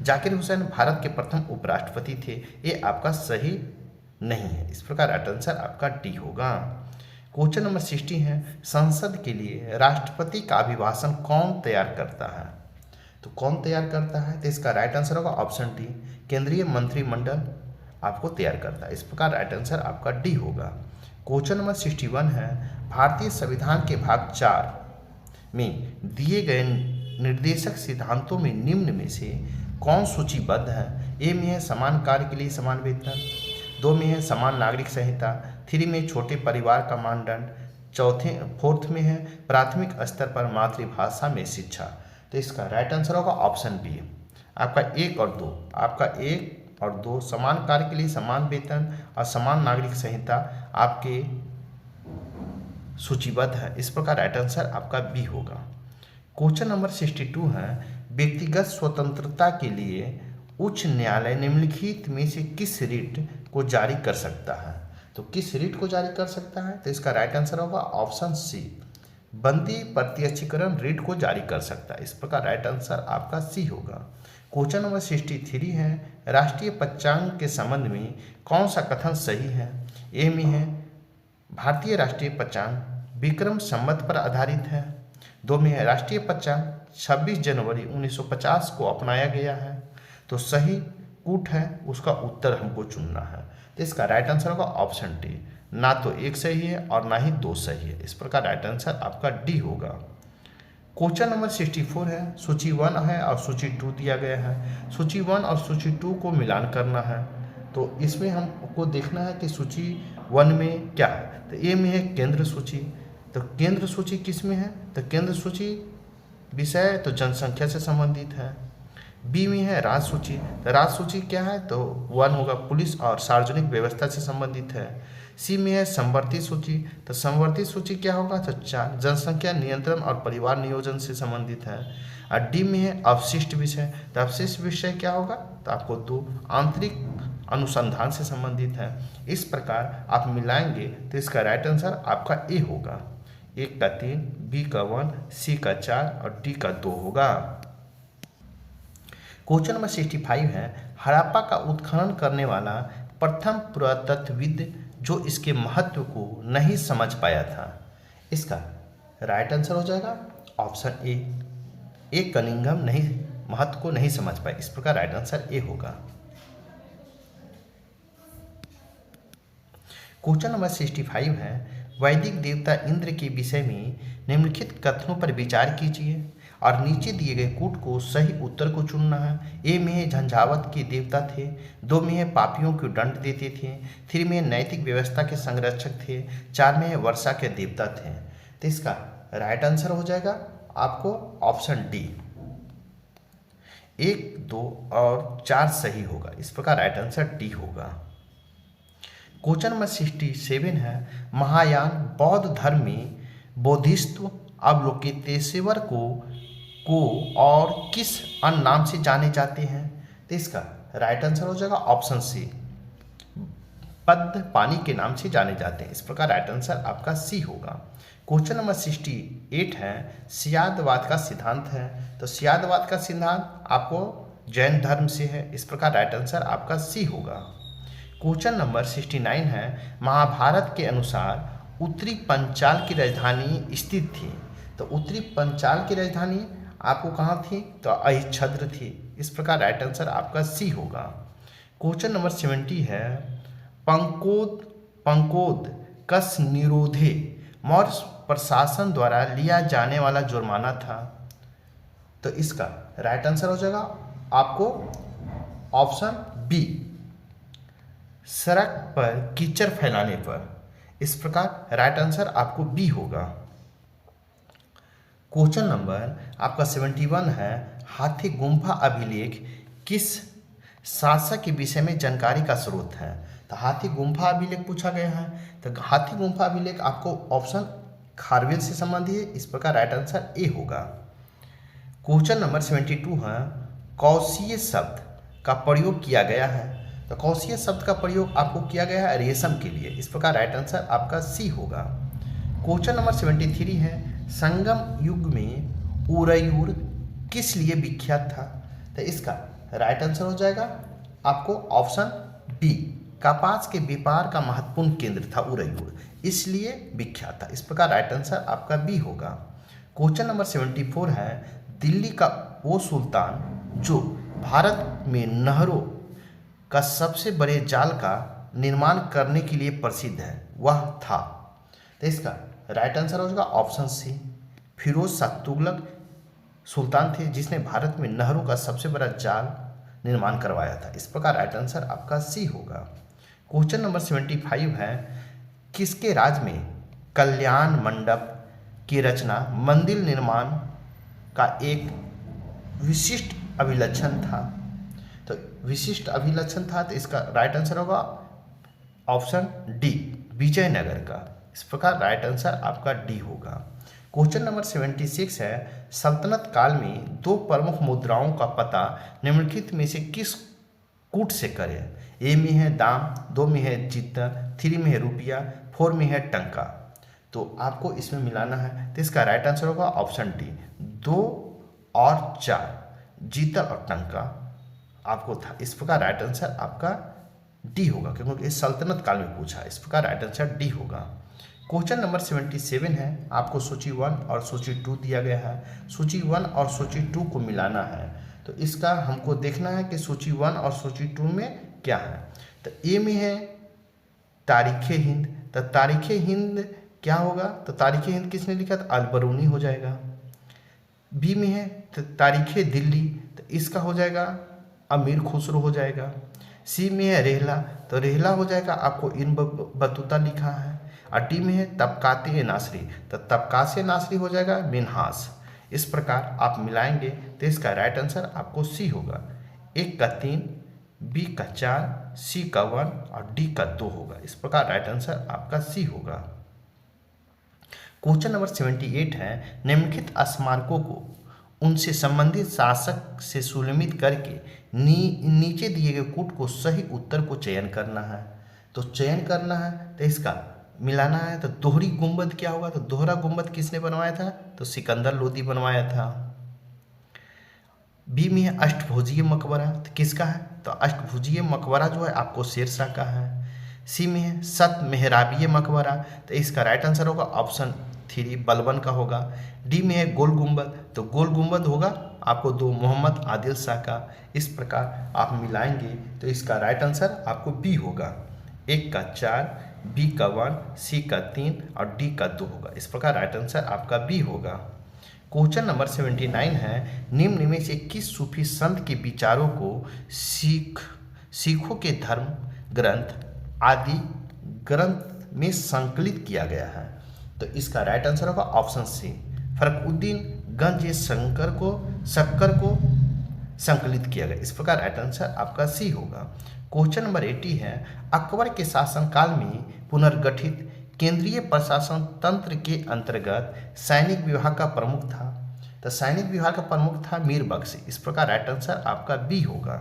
जाकिर हुसैन भारत के प्रथम उपराष्ट्रपति थे। ये आपका सही नहीं है, इस प्रकार राइट आंसर आपका डी होगा। क्वेश्चन नंबर 60 है, संसद के लिए राष्ट्रपति का अभिभाषण कौन तैयार करता है? तो कौन तैयार करता है? तो इसका राइट आंसर होगा ऑप्शन डी, केंद्रीय मंत्रिमंडल आपको तैयार करता है। इस प्रकार राइट आंसर आपका डी होगा। क्वेश्चन नंबर 61 है, भारतीय संविधान के भाग 4 में दिए गए निर्देशक सिद्धांतों में निम्न में से कौन सूचीबद्ध है? ए में है समान कार्य के लिए समान वेतन, 2 में है समान नागरिक संहिता, 3 में छोटे परिवार का मानदंड, 4 में है प्राथमिक स्तर पर मातृभाषा में शिक्षा। तो इसका राइट आंसर होगा ऑप्शन बी, आपका 1 और 2, आपका 1 और 2 समान कार्य के लिए समान वेतन और समान नागरिक संहिता आपके सूचीबद्ध है। इस प्रकार राइट आंसर आपका बी होगा। क्वेश्चन नंबर 62 है, व्यक्तिगत स्वतंत्रता के लिए उच्च न्यायालय निम्नलिखित में से किस रिट को जारी कर सकता है? तो किस रिट को जारी कर सकता है? तो इसका राइट आंसर होगा ऑप्शन सी, बंदी प्रत्यक्षीकरण रिट को जारी कर सकता है। इस प्रकार राइट आंसर आपका सी होगा। क्वेश्चन नंबर 63 है, राष्ट्रीय पंचांग के संबंध में कौन सा कथन सही है? ए में है भारतीय राष्ट्रीय पंचांग विक्रम संवत पर आधारित है, 2 में है राष्ट्रीय पंचांग 26 जनवरी 1950 को अपनाया गया है। तो सही कूट है, उसका उत्तर हमको चुनना है। तो इसका राइट आंसर होगा ऑप्शन डी, ना तो 1 सही है और ना ही 2 सही है। इस प्रकार राइट आंसर आपका डी होगा। क्वेश्चन नंबर 64 है, सूची 1 है और सूची 2 दिया गया है। सूची 1 और सूची 2 को मिलान करना है, तो इसमें हमको देखना है कि सूची 1 में क्या है। तो ए में है केंद्र सूची, तो केंद्र सूची किस में है? तो केंद्र सूची विषय तो जनसंख्या से संबंधित है। बी में है राज्य सूची, तो राज्य सूची क्या है? तो 1 होगा, पुलिस और सार्वजनिक व्यवस्था से संबंधित है। सी में है संवर्ती सूची, तो संवर्ती सूची क्या होगा? तो 4 जनसंख्या नियंत्रण और परिवार नियोजन से संबंधित है। और डी में है अवशिष्ट विषय, तो अवशिष्ट विषय क्या होगा? तो आपको 2 आंतरिक अनुसंधान से संबंधित है। इस प्रकार आप मिलाएंगे तो इसका राइट आंसर आपका ए होगा, 1 का 3, बी का 1, सी का 4 और डी का 2 होगा। क्वेश्चन नंबर 65 है, हड़प्पा का उत्खनन करने वाला प्रथम पुरातत्वविद जो इसके महत्व को नहीं समझ पाया था। इसका राइट आंसर हो जाएगा ऑप्शन ए कनिंघम नहीं महत्व को नहीं समझ पाए। इस प्रकार राइट आंसर ए होगा। क्वेश्चन नंबर 65 है, वैदिक देवता इंद्र के विषय में निम्नलिखित कथनों पर विचार कीजिए और नीचे दिए गए कूट को सही उत्तर को चुनना है। ए में है झंझावत के देवता थे, 2 में है पापियों को दंड देते थे, 3 में नैतिक व्यवस्था के संरक्षक थे, 4 में है वर्षा के देवता थे। तो इसका राइट आंसर हो जाएगा आपको ऑप्शन डी, 1, 2 और 4 सही होगा। इस प्रकार राइट आंसर डी होगा। क्वेश्चन नंबर 67 है, महायान बौद्ध धर्म में बोधिसत्व अवलोकितेश्वर को और किस अन्य नाम से जाने जाते हैं? तो इसका राइट आंसर हो जाएगा ऑप्शन सी, पद्म पानी के नाम से जाने जाते हैं। इस प्रकार राइट आंसर आपका सी होगा। क्वेश्चन नंबर 68 है, स्यादवाद का सिद्धांत है, तो स्यादवाद का सिद्धांत आपको जैन धर्म से है। इस प्रकार राइट आंसर आपका सी होगा। क्वेश्चन नंबर 69 है, महाभारत के अनुसार उत्तरी पंचाल की राजधानी स्थित थी, तो उत्तरी पंचाल की राजधानी आपको कहाँ थी? तो अहिच्छद्र थी। इस प्रकार राइट आंसर आपका सी होगा। क्वेश्चन नंबर 70 है, पंकोद कस निरोधे मौर्य प्रशासन द्वारा लिया जाने वाला जुर्माना था। तो इसका राइट आंसर हो जाएगा आपको ऑप्शन बी, सड़क पर कीचड़ फैलाने पर। इस प्रकार राइट आंसर आपको बी होगा। क्वेश्चन नंबर आपका 71 है, हाथी गुम्फा अभिलेख किस शासक के विषय में जानकारी का स्रोत है? तो हाथी गुम्फा अभिलेख पूछा गया है, तो हाथी गुम्फा अभिलेख आपको ऑप्शन खारवेल से संबंधित है। इस प्रकार राइट आंसर ए होगा। क्वेश्चन नंबर 72 है, कौशीय शब्द का प्रयोग किया गया है, तो कौशेय शब्द का प्रयोग आपको किया गया है रेशम के लिए, इस प्रकार राइट आंसर आपका सी होगा। क्वेश्चन नंबर 73 है, संगम युग में उरयूर किस लिए विख्यात था? तो इसका राइट आंसर हो जाएगा आपको ऑप्शन बी, कपास के व्यापार का महत्वपूर्ण केंद्र था उरयूर, इसलिए विख्यात था, इस प्रकार राइट आंसर आपका बी होगा। क्वेश्चन नंबर 74 है, दिल्ली का वो सुल्तान जो भारत में नहरों का सबसे बड़े जाल का निर्माण करने के लिए प्रसिद्ध है, वह था? तो इसका राइट आंसर हो जाएगा ऑप्शन सी, फिरोज शाह तुगलक सुल्तान थे जिसने भारत में नहरों का सबसे बड़ा जाल निर्माण करवाया था, इस प्रकार राइट आंसर आपका सी होगा। क्वेश्चन नंबर 75 है, किसके राज में कल्याण मंडप की रचना मंदिर निर्माण का एक विशिष्ट अभिलक्षण था? तो विशिष्ट अभिलक्षण था, तो इसका राइट आंसर होगा ऑप्शन डी, विजयनगर का, इस प्रकार राइट आंसर आपका डी होगा। क्वेश्चन नंबर 76 है, सल्तनत काल में दो प्रमुख मुद्राओं का पता निम्नलिखित में से किस कूट से करें? ए में है दाम, दो में है जीता, थ्री में है रुपया, फोर में है टंका। तो आपको इसमें मिलाना है, तो इसका राइट आंसर होगा ऑप्शन डी, 2 और 4, जीतल और टंका आपको था, इस प्रकार राइट आंसर आपका डी होगा, क्योंकि इस सल्तनत काल में पूछा है, इस प्रकार राइट आंसर डी होगा। क्वेश्चन नंबर 77 है, आपको सूची 1 और सूची 2 दिया गया है, सूची 1 और सूची 2 को मिलाना है, तो इसका हमको देखना है कि सूची 1 और सूची 2 में क्या है। तो ए में है तारीख हिंद, तो तारीख हिंद क्या होगा? तो तारीख हिंद किसने लिखा? तो अलबरूनी हो जाएगा। बी में है तो तारीख दिल्ली, तो इसका हो जाएगा अमीर खुसरो हो जाएगा। सी में है रेहला, तो रेहला हो जाएगा आपको इन बतूता लिखा है। और डी में है तबकाते नासरी, तो तबकासे नासरी हो जाएगा मिनहास। इस प्रकार आप मिलाएंगे तो इसका राइट आंसर आपको सी होगा, 1 का 3, बी का 4, सी का 1 और डी का 2 होगा, इस प्रकार राइट आंसर आपका सी होगा। क्वेश्चन नंबर 78 है, निम्नलिखित स्मारकों को उनसे संबंधित शासक से सुनिश्चित करके नीचे दिए गए कूट को सही उत्तर को चयन करना है। तो चयन करना है तो इसका मिलाना है, तो दोहरी गुंबद क्या होगा? तो दोहरा गुंबद किसने बनवाया था? तो सिकंदर लोदी बनवाया था। बी में है अष्टभुजीय मकबरा, तो किसका है? तो अष्टभुजीय मकबरा जो है आपको शेरशाह का है। सी में है सत मेहराबिय मकबरा, तो इसका राइट आंसर होगा ऑप्शन 3 बलबन का होगा। डी में है गोल गुंबद, तो गोल गुंबद होगा आपको 2 मोहम्मद आदिल शाह का। इस प्रकार आप मिलाएंगे तो इसका राइट आंसर आपको बी होगा, 1 का 4, बी का 1, सी का 3 और डी का 2 होगा, इस प्रकार राइट आंसर आपका बी होगा। क्वेश्चन नंबर 79 है, निम्न में से किस सूफी संत के विचारों को सिखों के धर्म ग्रंथ आदि ग्रंथ में संकलित किया गया है? तो इसका राइट आंसर होगा ऑप्शन सी, फरकुद्दीन गंज शक्कर को संकलित किया गया, इस प्रकार राइट आंसर आपका सी होगा। क्वेश्चन नंबर 80 है, अकबर के शासनकाल में पुनर्गठित केंद्रीय प्रशासन तंत्र के अंतर्गत सैनिक विभाग का प्रमुख था? तो सैनिक विभाग का प्रमुख था मीर बख्शी, इस प्रकार राइट आंसर आपका बी होगा।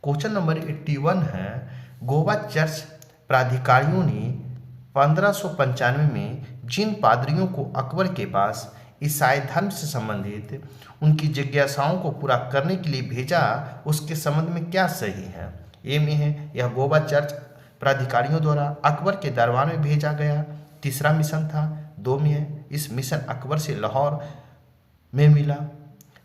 क्वेश्चन नंबर 81 है, गोवा चर्च प्राधिकारियों ने 1595 में जिन पादरियों को अकबर के पास ईसाई धर्म से संबंधित उनकी जिज्ञासाओं को पूरा करने के लिए भेजा, उसके संबंध में क्या सही है? ए में है यह गोवा चर्च प्राधिकारियों द्वारा अकबर के दरबार में भेजा गया तीसरा मिशन था। 2 में है इस मिशन अकबर से लाहौर में मिला।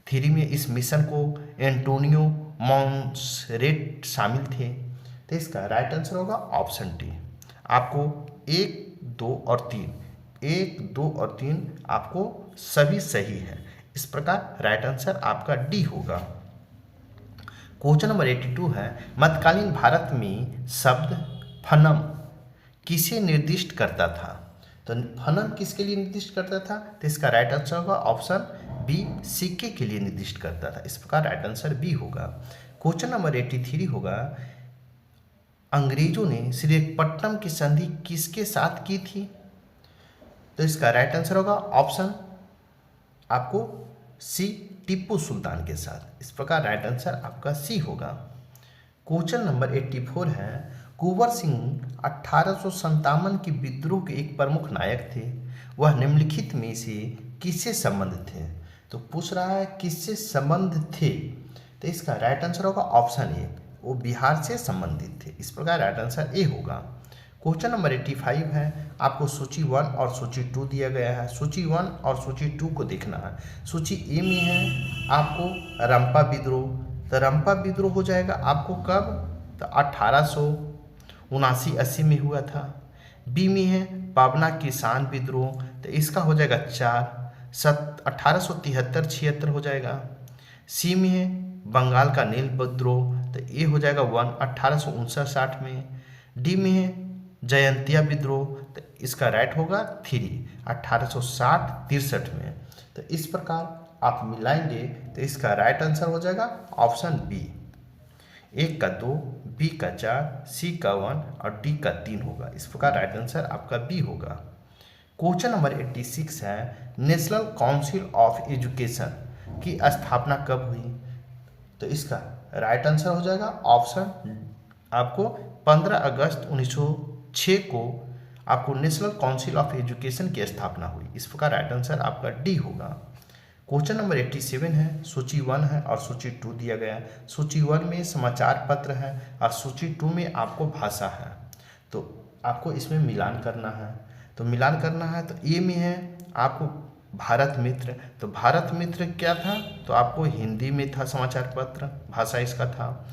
3 में इस मिशन को एंटोनियो मॉन्सेरेट शामिल थे। तो इसका राइट आंसर होगा ऑप्शन डी, आपको 1, 2 और 3 आपको सभी सही है, इस प्रकार राइट आंसर आपका डी होगा। क्वेश्चन नंबर 82 है, मध्यकालीन भारत में शब्द फनम किसे निर्दिष्ट करता था? तो फनम किसके लिए निर्दिष्ट करता था? तो इसका राइट आंसर होगा ऑप्शन बी, सिक्के के लिए निर्दिष्ट करता था, इस प्रकार राइट आंसर बी होगा। क्वेश्चन नंबर 83 होगा, अंग्रेजों ने श्रीरंगपट्टनम की संधि किसके साथ की थी? तो इसका राइट आंसर होगा ऑप्शन आपको सी, टीपू सुल्तान के साथ, इस प्रकार राइट आंसर आपका सी होगा। क्वेश्चन नंबर 84 है, कुंवर सिंह 1857 के विद्रोह के एक प्रमुख नायक थे, वह निम्नलिखित में से किससे संबंध थे। तो पूछ रहा है किससे संबंध थे, तो इसका राइट आंसर होगा ऑप्शन ए, वो बिहार से संबंधित थे। इस प्रकार राइट आंसर ए होगा। क्वेश्चन नंबर 85 है, आपको सूची 1 और सूची 2 दिया गया है। सूची 1 और सूची 2 को देखना है। सूची ए में है आपको रंपा विद्रोह, तो रंपा विद्रोह हो जाएगा आपको कब, तो 1879-80 में हुआ था। बी में है पावना किसान विद्रोह, तो इसका हो जाएगा 1873-76 हो जाएगा। सी में है बंगाल का नील विद्रोह, तो ये हो जाएगा 1 1859-60 में। डी में है जयंतिया विद्रोह, तो इसका राइट होगा 3 1860-63 में। तो इस प्रकार आप मिलाएंगे तो इसका राइट आंसर हो जाएगा ऑप्शन बी, 1 का 2, बी का 4, सी का 1 और डी का 3 होगा। इस प्रकार राइट आंसर आपका बी होगा। क्वेश्चन नंबर 86 है, नेशनल काउंसिल ऑफ एजुकेशन की स्थापना कब हुई। तो इसका राइट आंसर हो जाएगा ऑप्शन आपको 15 अगस्त 1906 को आपको नेशनल काउंसिल ऑफ एजुकेशन की स्थापना हुई। इस प्रकार राइट आंसर आपका डी होगा। क्वेश्चन नंबर 87 है, सूची 1 है और सूची 2 दिया गया है। सूची 1 में समाचार पत्र है और सूची 2 में आपको भाषा है, तो आपको इसमें मिलान करना है। तो मिलान करना है तो ए में है आपको भारत मित्र, तो भारत मित्र क्या था, तो आपको हिंदी में था समाचार पत्र, भाषा इसका था।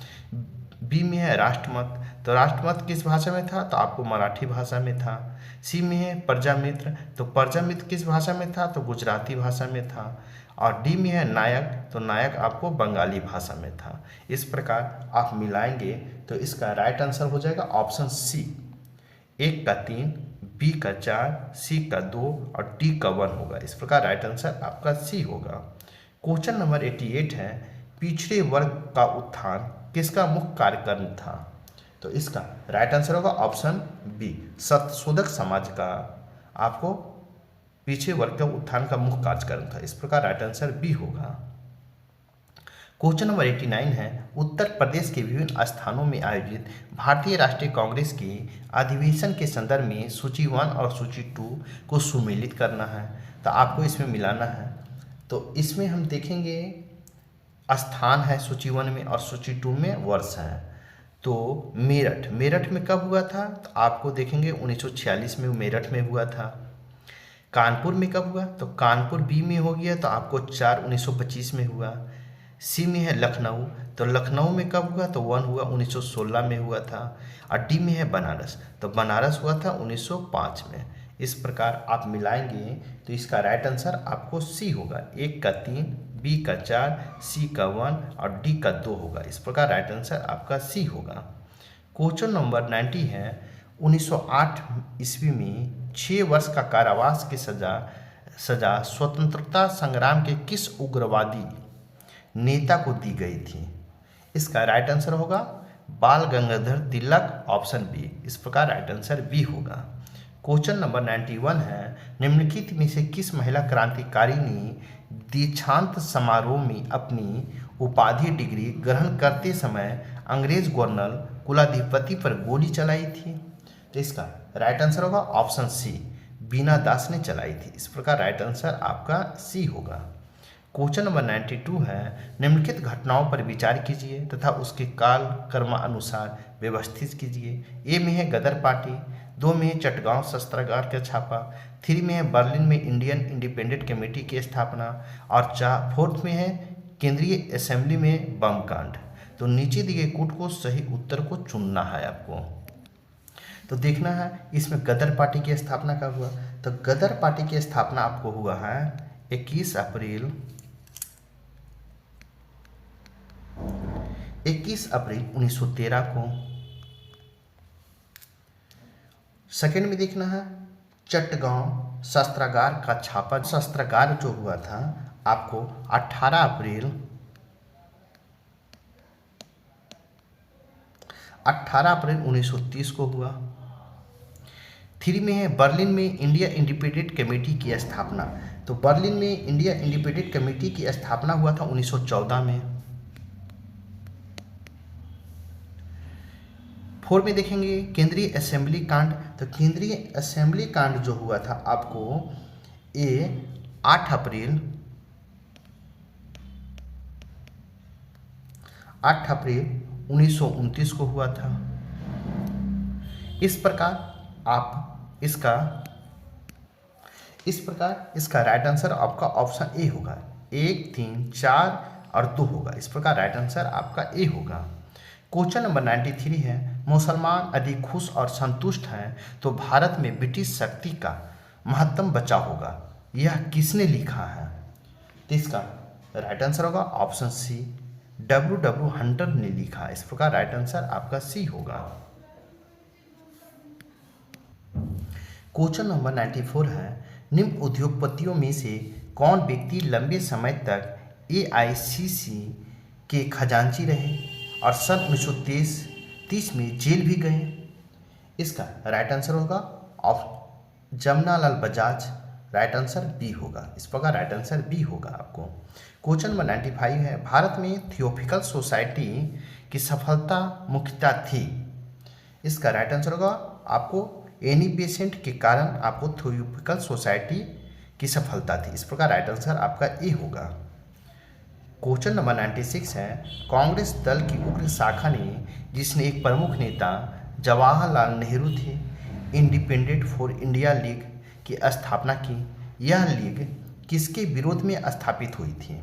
बी में है राष्ट्रमत, तो राष्ट्रमत किस भाषा में था, तो आपको मराठी भाषा में था। सी में है प्रजा मित्र, तो प्रजा मित्र किस भाषा में था, तो गुजराती भाषा में था। और डी में है नायक, तो नायक आपको बंगाली भाषा में था। इस प्रकार आप मिलाएंगे तो इसका राइट आंसर हो जाएगा ऑप्शन सी, 1 का 3, बी का 4, सी का 2 और डी का 1 होगा। इस प्रकार राइट आंसर आपका सी होगा। क्वेश्चन नंबर 88 है, पिछड़े वर्ग का उत्थान किसका मुख्य कार्यक्रम था। तो इसका राइट आंसर होगा ऑप्शन बी, सत्यशोधक समाज का आपको पिछड़े वर्ग के उत्थान का मुख्य कार्यक्रम था। इस प्रकार राइट आंसर बी होगा। क्वेश्चन नंबर 89 है, उत्तर प्रदेश के विभिन्न स्थानों में आयोजित भारतीय राष्ट्रीय कांग्रेस के अधिवेशन के संदर्भ में सूची 1 और सूची 2 को सुमेलित करना है। तो आपको इसमें मिलाना है। तो इसमें हम देखेंगे स्थान है सूची 1 में और सूची 2 में वर्ष है। तो मेरठ में कब हुआ था, तो आपको देखेंगे 1946 में मेरठ में हुआ था। कानपुर में कब हुआ, तो कानपुर बी में हो गया, तो आपको 4/1925 में हुआ। सी में है लखनऊ, तो लखनऊ में कब हुआ, तो 1 हुआ 1916 में हुआ था। और डी में है बनारस, तो बनारस हुआ था 1905 में। इस प्रकार आप मिलाएंगे तो इसका राइट आंसर आपको सी होगा, 1 का 3, बी का 4, सी का 1 और डी का 2 होगा। इस प्रकार राइट आंसर आपका सी होगा। क्वेश्चन नंबर 90 है, 1908 ईस्वी में 6 वर्ष का कारावास की सजा स्वतंत्रता संग्राम के किस उग्रवादी नेता को दी गई थी। इसका राइट आंसर होगा बाल गंगाधर तिलक, ऑप्शन बी। इस प्रकार राइट आंसर बी होगा। क्वेश्चन नंबर 91 है, निम्नलिखित में से किस महिला क्रांतिकारी ने दीक्षांत समारोह में अपनी उपाधि डिग्री ग्रहण करते समय अंग्रेज गवर्नर कुलाधिपति पर गोली चलाई थी। तो इसका राइट आंसर होगा ऑप्शन सी, बीना दास ने चलाई थी। इस प्रकार राइट आंसर आपका सी होगा। क्वेश्चन नंबर 92 है, निम्नलिखित घटनाओं पर विचार कीजिए तथा उसके काल कर्मानुसार व्यवस्थित कीजिए। ए में है गदर पार्टी, 2 में है चटगांव शस्त्रागार का छापा, 3 में है बर्लिन में इंडियन इंडिपेंडेंट कमेटी की स्थापना और 4 में है केंद्रीय असेंबली में बम कांड। तो नीचे दिए कूट को सही उत्तर को चुनना है आपको। तो देखना है इसमें गदर पार्टी की स्थापना कब हुआ। तो गदर पार्टी की स्थापना आपको हुआ है 21 अप्रैल 1913 को। सेकेंड में देखना है चटगांव शस्त्रागार का छापा, शस्त्रागार जो हुआ था आपको 18 अप्रैल 1930 को हुआ। 3 में है बर्लिन में इंडिया इंडिपेंडेंट कमेटी की स्थापना। तो बर्लिन में इंडिया इंडिपेंडेंट कमेटी की स्थापना हुआ था 1914 में। 4 में देखेंगे केंद्रीय असेंबली कांड। तो केंद्रीय असेंबली कांड जो हुआ था आपको ये 8 अप्रैल 1929 को हुआ था। इस प्रकार इसका राइट आंसर आपका ऑप्शन ए होगा। 1, 3, 4 और 2 होगा। इस प्रकार राइट आंसर आपका ए होगा। क्वेश्चन नंबर 93 है, मुसलमान अधिक खुश और संतुष्ट हैं तो भारत में ब्रिटिश शक्ति का महत्तम बचा होगा, यह किसने लिखा है? तो इसका राइट आंसर होगा ऑप्शन सी, W हंटर ने लिखा। इस प्रकार राइट आंसर आपका सी होगा। क्वेश्चन नंबर 94 है, निम्न उद्योगपतियों में से कौन व्यक्ति लंबे समय तक AICC के खजांची रहे और सन 1930 में जेल भी गए? इसका राइट आंसर होगा Jamnalal Bajaj. Right answer B होगा। इस प्रकार राइट आंसर बी होगा आपको। क्वेश्चन नंबर 95 है, भारत में थियोफिकल सोसाइटी की सफलता मुख्यतः थी। इसका राइट आंसर होगा आपको एनी बेसेंट के कारण आपको थियोफिकल सोसाइटी की सफलता थी। इस प्रकार राइट आंसर आपका ए होगा। क्वेश्चन नंबर 96 है, कांग्रेस दल की उग्र शाखा ने जिसने एक प्रमुख नेता जवाहरलाल नेहरू थे इंडिपेंडेंट फॉर इंडिया लीग की स्थापना की, यह लीग किसके विरोध में स्थापित हुई थी?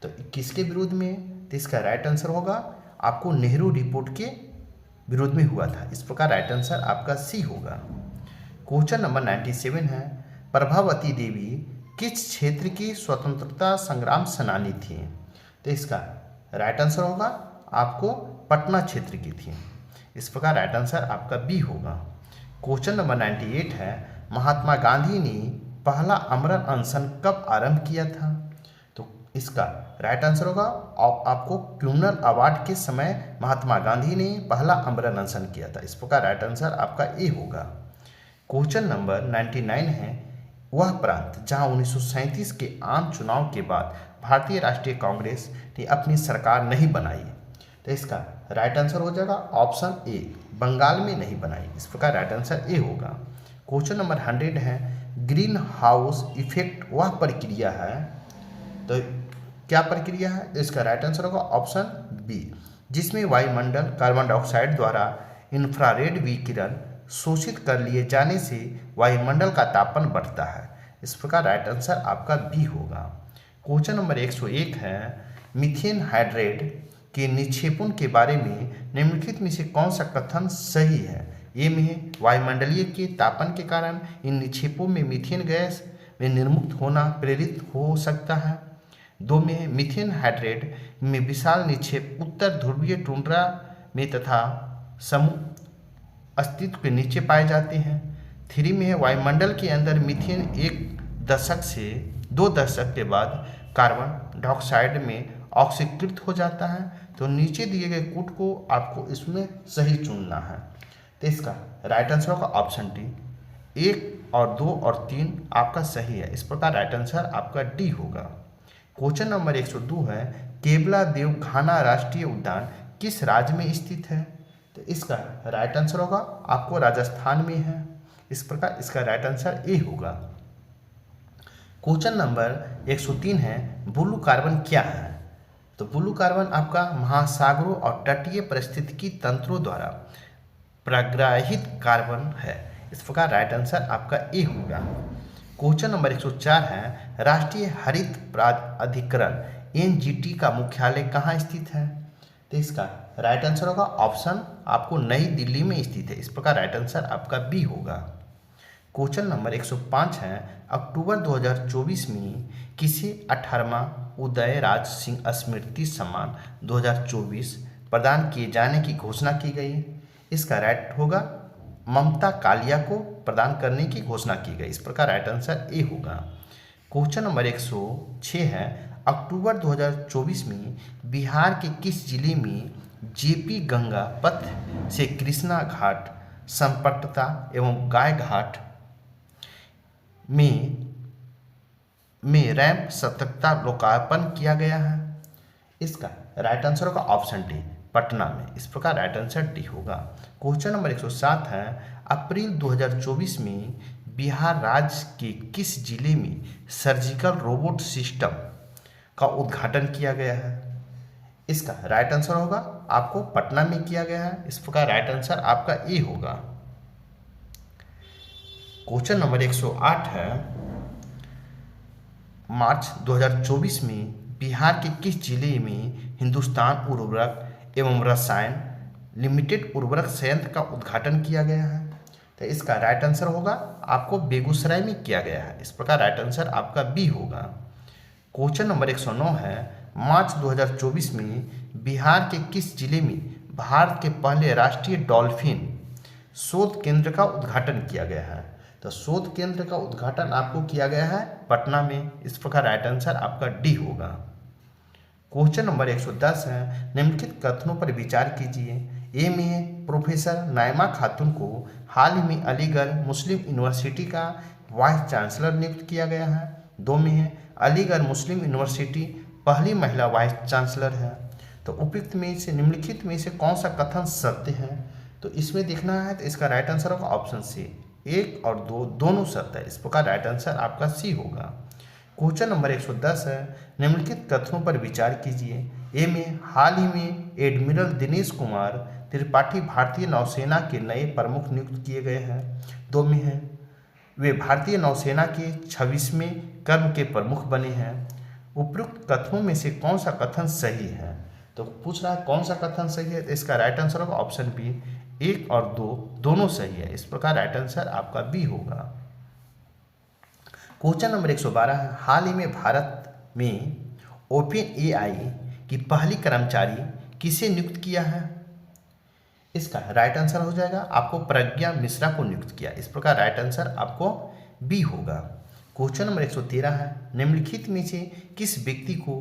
तो किसके विरोध में? तो इसका राइट आंसर होगा आपको नेहरू रिपोर्ट के विरोध में हुआ था। इस प्रकार राइट आंसर आपका सी होगा। क्वेश्चन नंबर 97 है, प्रभावती देवी किस क्षेत्र की स्वतंत्रता संग्राम सेनानी थी? तो इसका राइट आंसर होगा आपको पटना क्षेत्र की थी। इस प्रकार राइट आंसर आपका बी होगा। क्वेश्चन नंबर 98 है, महात्मा गांधी ने पहला आमरण अनशन कब आरंभ किया था? तो इसका राइट आंसर होगा आपको क्यूनल अवार्ड के समय महात्मा गांधी ने पहला आमरण अनशन किया था। इस प्रकार राइट आंसर आपका ए होगा। क्वेश्चन नंबर 99 है, वह प्रांत जहां 1937 के आम चुनाव के बाद भारतीय राष्ट्रीय कांग्रेस ने अपनी सरकार नहीं बनाई। तो इसका राइट आंसर हो जाएगा ऑप्शन ए, बंगाल में नहीं बनाई। इस प्रकार राइट आंसर ए होगा। क्वेश्चन नंबर 100 है, ग्रीन हाउस इफेक्ट वह प्रक्रिया है, तो क्या प्रक्रिया है? इसका राइट आंसर होगा ऑप्शन बी, जिसमें वायुमंडल कार्बन डाइऑक्साइड द्वारा इंफ्रारेड विकिरण शोषित कर लिए जाने से वायुमंडल का तापमान बढ़ता है। इस प्रकार राइट आंसर आपका बी होगा। क्वेश्चन नंबर 101 है, मीथेन हाइड्रेट के निक्षेपण के बारे में निम्नलिखित में से कौन सा कथन सही है? ए में वायुमंडलीय के तापन के कारण इन निक्षेपों में मीथेन गैस में निर्मुक्त होना प्रेरित हो सकता है। 2 में मीथेन हाइड्रेट में विशाल निक्षेप उत्तर ध्रुवीय टुंड्रा में तथा समुद्र अस्तित्व के नीचे पाए जाते हैं। 3 में है वायुमंडल के अंदर मीथेन 1 से 2 दशक के बाद कार्बन डाइऑक्साइड में ऑक्सीकृत हो जाता है। तो नीचे दिए गए कूट को आपको इसमें सही चुनना है। तो इसका राइट आंसर होगा ऑप्शन डी, 1 और 2 और 3 आपका सही है। इस प्रकार राइट आंसर आपका डी होगा। क्वेश्चन नंबर 102 है, केवला देवघाना राष्ट्रीय उद्यान किस राज्य में स्थित है? तो इसका राइट आंसर होगा आपको राजस्थान में है। इस प्रकार इसका राइट आंसर ए होगा। क्वेश्चन नंबर 103 है, ब्लू कार्बन क्या है? तो ब्लू कार्बन आपका महासागरों और तटीय पारिस्थितिकी तंत्रों द्वारा प्रग्राहित कार्बन है। इस प्रकार राइट आंसर आपका ए होगा। क्वेश्चन नंबर 104 है, राष्ट्रीय हरित प्राधिकरण NGT का मुख्यालय कहाँ स्थित है? तो इसका राइट आंसर होगा ऑप्शन आपको नई दिल्ली में स्थित है। इस प्रकार राइट आंसर आपका बी होगा। क्वेश्चन नंबर 105 है, अक्टूबर 2024 में किसे 18वां उदयराज सिंह स्मृति सम्मान 2024 प्रदान किए जाने की घोषणा की गई? इसका राइट होगा ममता कालिया को प्रदान करने की घोषणा की गई। इस प्रकार राइट आंसर ए होगा। क्वेश्चन नंबर 106 है, अक्टूबर 2024 में बिहार के किस जिले में JP गंगा पथ से कृष्णा घाट संपर्कता एवं गाय घाट में रैंप सतर्कता लोकार्पण किया गया है? इसका राइट आंसर होगा ऑप्शन डी, पटना में। इस प्रकार राइट आंसर डी होगा। क्वेश्चन नंबर 107 है, अप्रैल 2024 में बिहार राज्य के किस जिले में सर्जिकल रोबोट सिस्टम का उद्घाटन किया गया है? इसका राइट आंसर होगा आपको पटना में किया गया है। इस प्रकार राइट आंसर आपका ए होगा। क्वेश्चन नंबर 108 है, मार्च 2024 में बिहार के किस जिले में हिंदुस्तान उर्वरक एवं रसायन लिमिटेड उर्वरक संयंत्र का उद्घाटन किया गया है? तो इसका राइट आंसर होगा आपको बेगूसराय में किया गया है। इस प्रकार राइट आंसर आपका बी होगा। क्वेश्चन नंबर 109 है, मार्च 2024 में बिहार के किस जिले में भारत के पहले राष्ट्रीय डॉल्फिन शोध केंद्र का उद्घाटन किया गया है? तो शोध केंद्र का उद्घाटन आपको किया गया है पटना में। इस प्रकार राइट आंसर आपका डी होगा। क्वेश्चन नंबर 110 है, निम्नलिखित कथनों पर विचार कीजिए। ए में है, प्रोफेसर नाइमा खातून को हाल ही में अलीगढ़ मुस्लिम यूनिवर्सिटी का वाइस चांसलर नियुक्त किया गया है। 2 में है, अलीगढ़ मुस्लिम यूनिवर्सिटी पहली महिला वाइस चांसलर है। तो उपयुक्त में से निम्नलिखित में से कौन सा कथन सत्य है? तो इसमें देखना है, तो इसका राइट आंसर होगा ऑप्शन सी, 1 और 2 दोनों सत्य है। इस प्रकार राइट आंसर आपका सी होगा। क्वेश्चन नंबर 110 है, निम्नलिखित कथनों पर विचार कीजिए। ए में, हाल ही में एडमिरल दिनेश कुमार त्रिपाठी भारतीय नौसेना के नए प्रमुख नियुक्त किए गए हैं। 2 में है, वे भारतीय नौसेना के 26वें कर्म के प्रमुख बने हैं। उपयुक्त कथनों में से कौन सा कथन सही है? तो पूछ रहा है कौन सा कथन सही है, तो इसका राइट आंसर होगा ऑप्शन बी, 1 और 2 दोनों सही है। इस प्रकार राइट आंसर आपका बी होगा। क्वेश्चन नंबर 112 है, हाल ही में भारत में ओपन एआई की पहली कर्मचारी किसे नियुक्त किया है? इसका राइट आंसर हो जाएगा आपको प्रज्ञा मिश्रा को नियुक्त किया। इस प्रकार राइट आंसर आपको बी होगा। क्वेश्चन नंबर 113 है, निम्नलिखित में से किस व्यक्ति को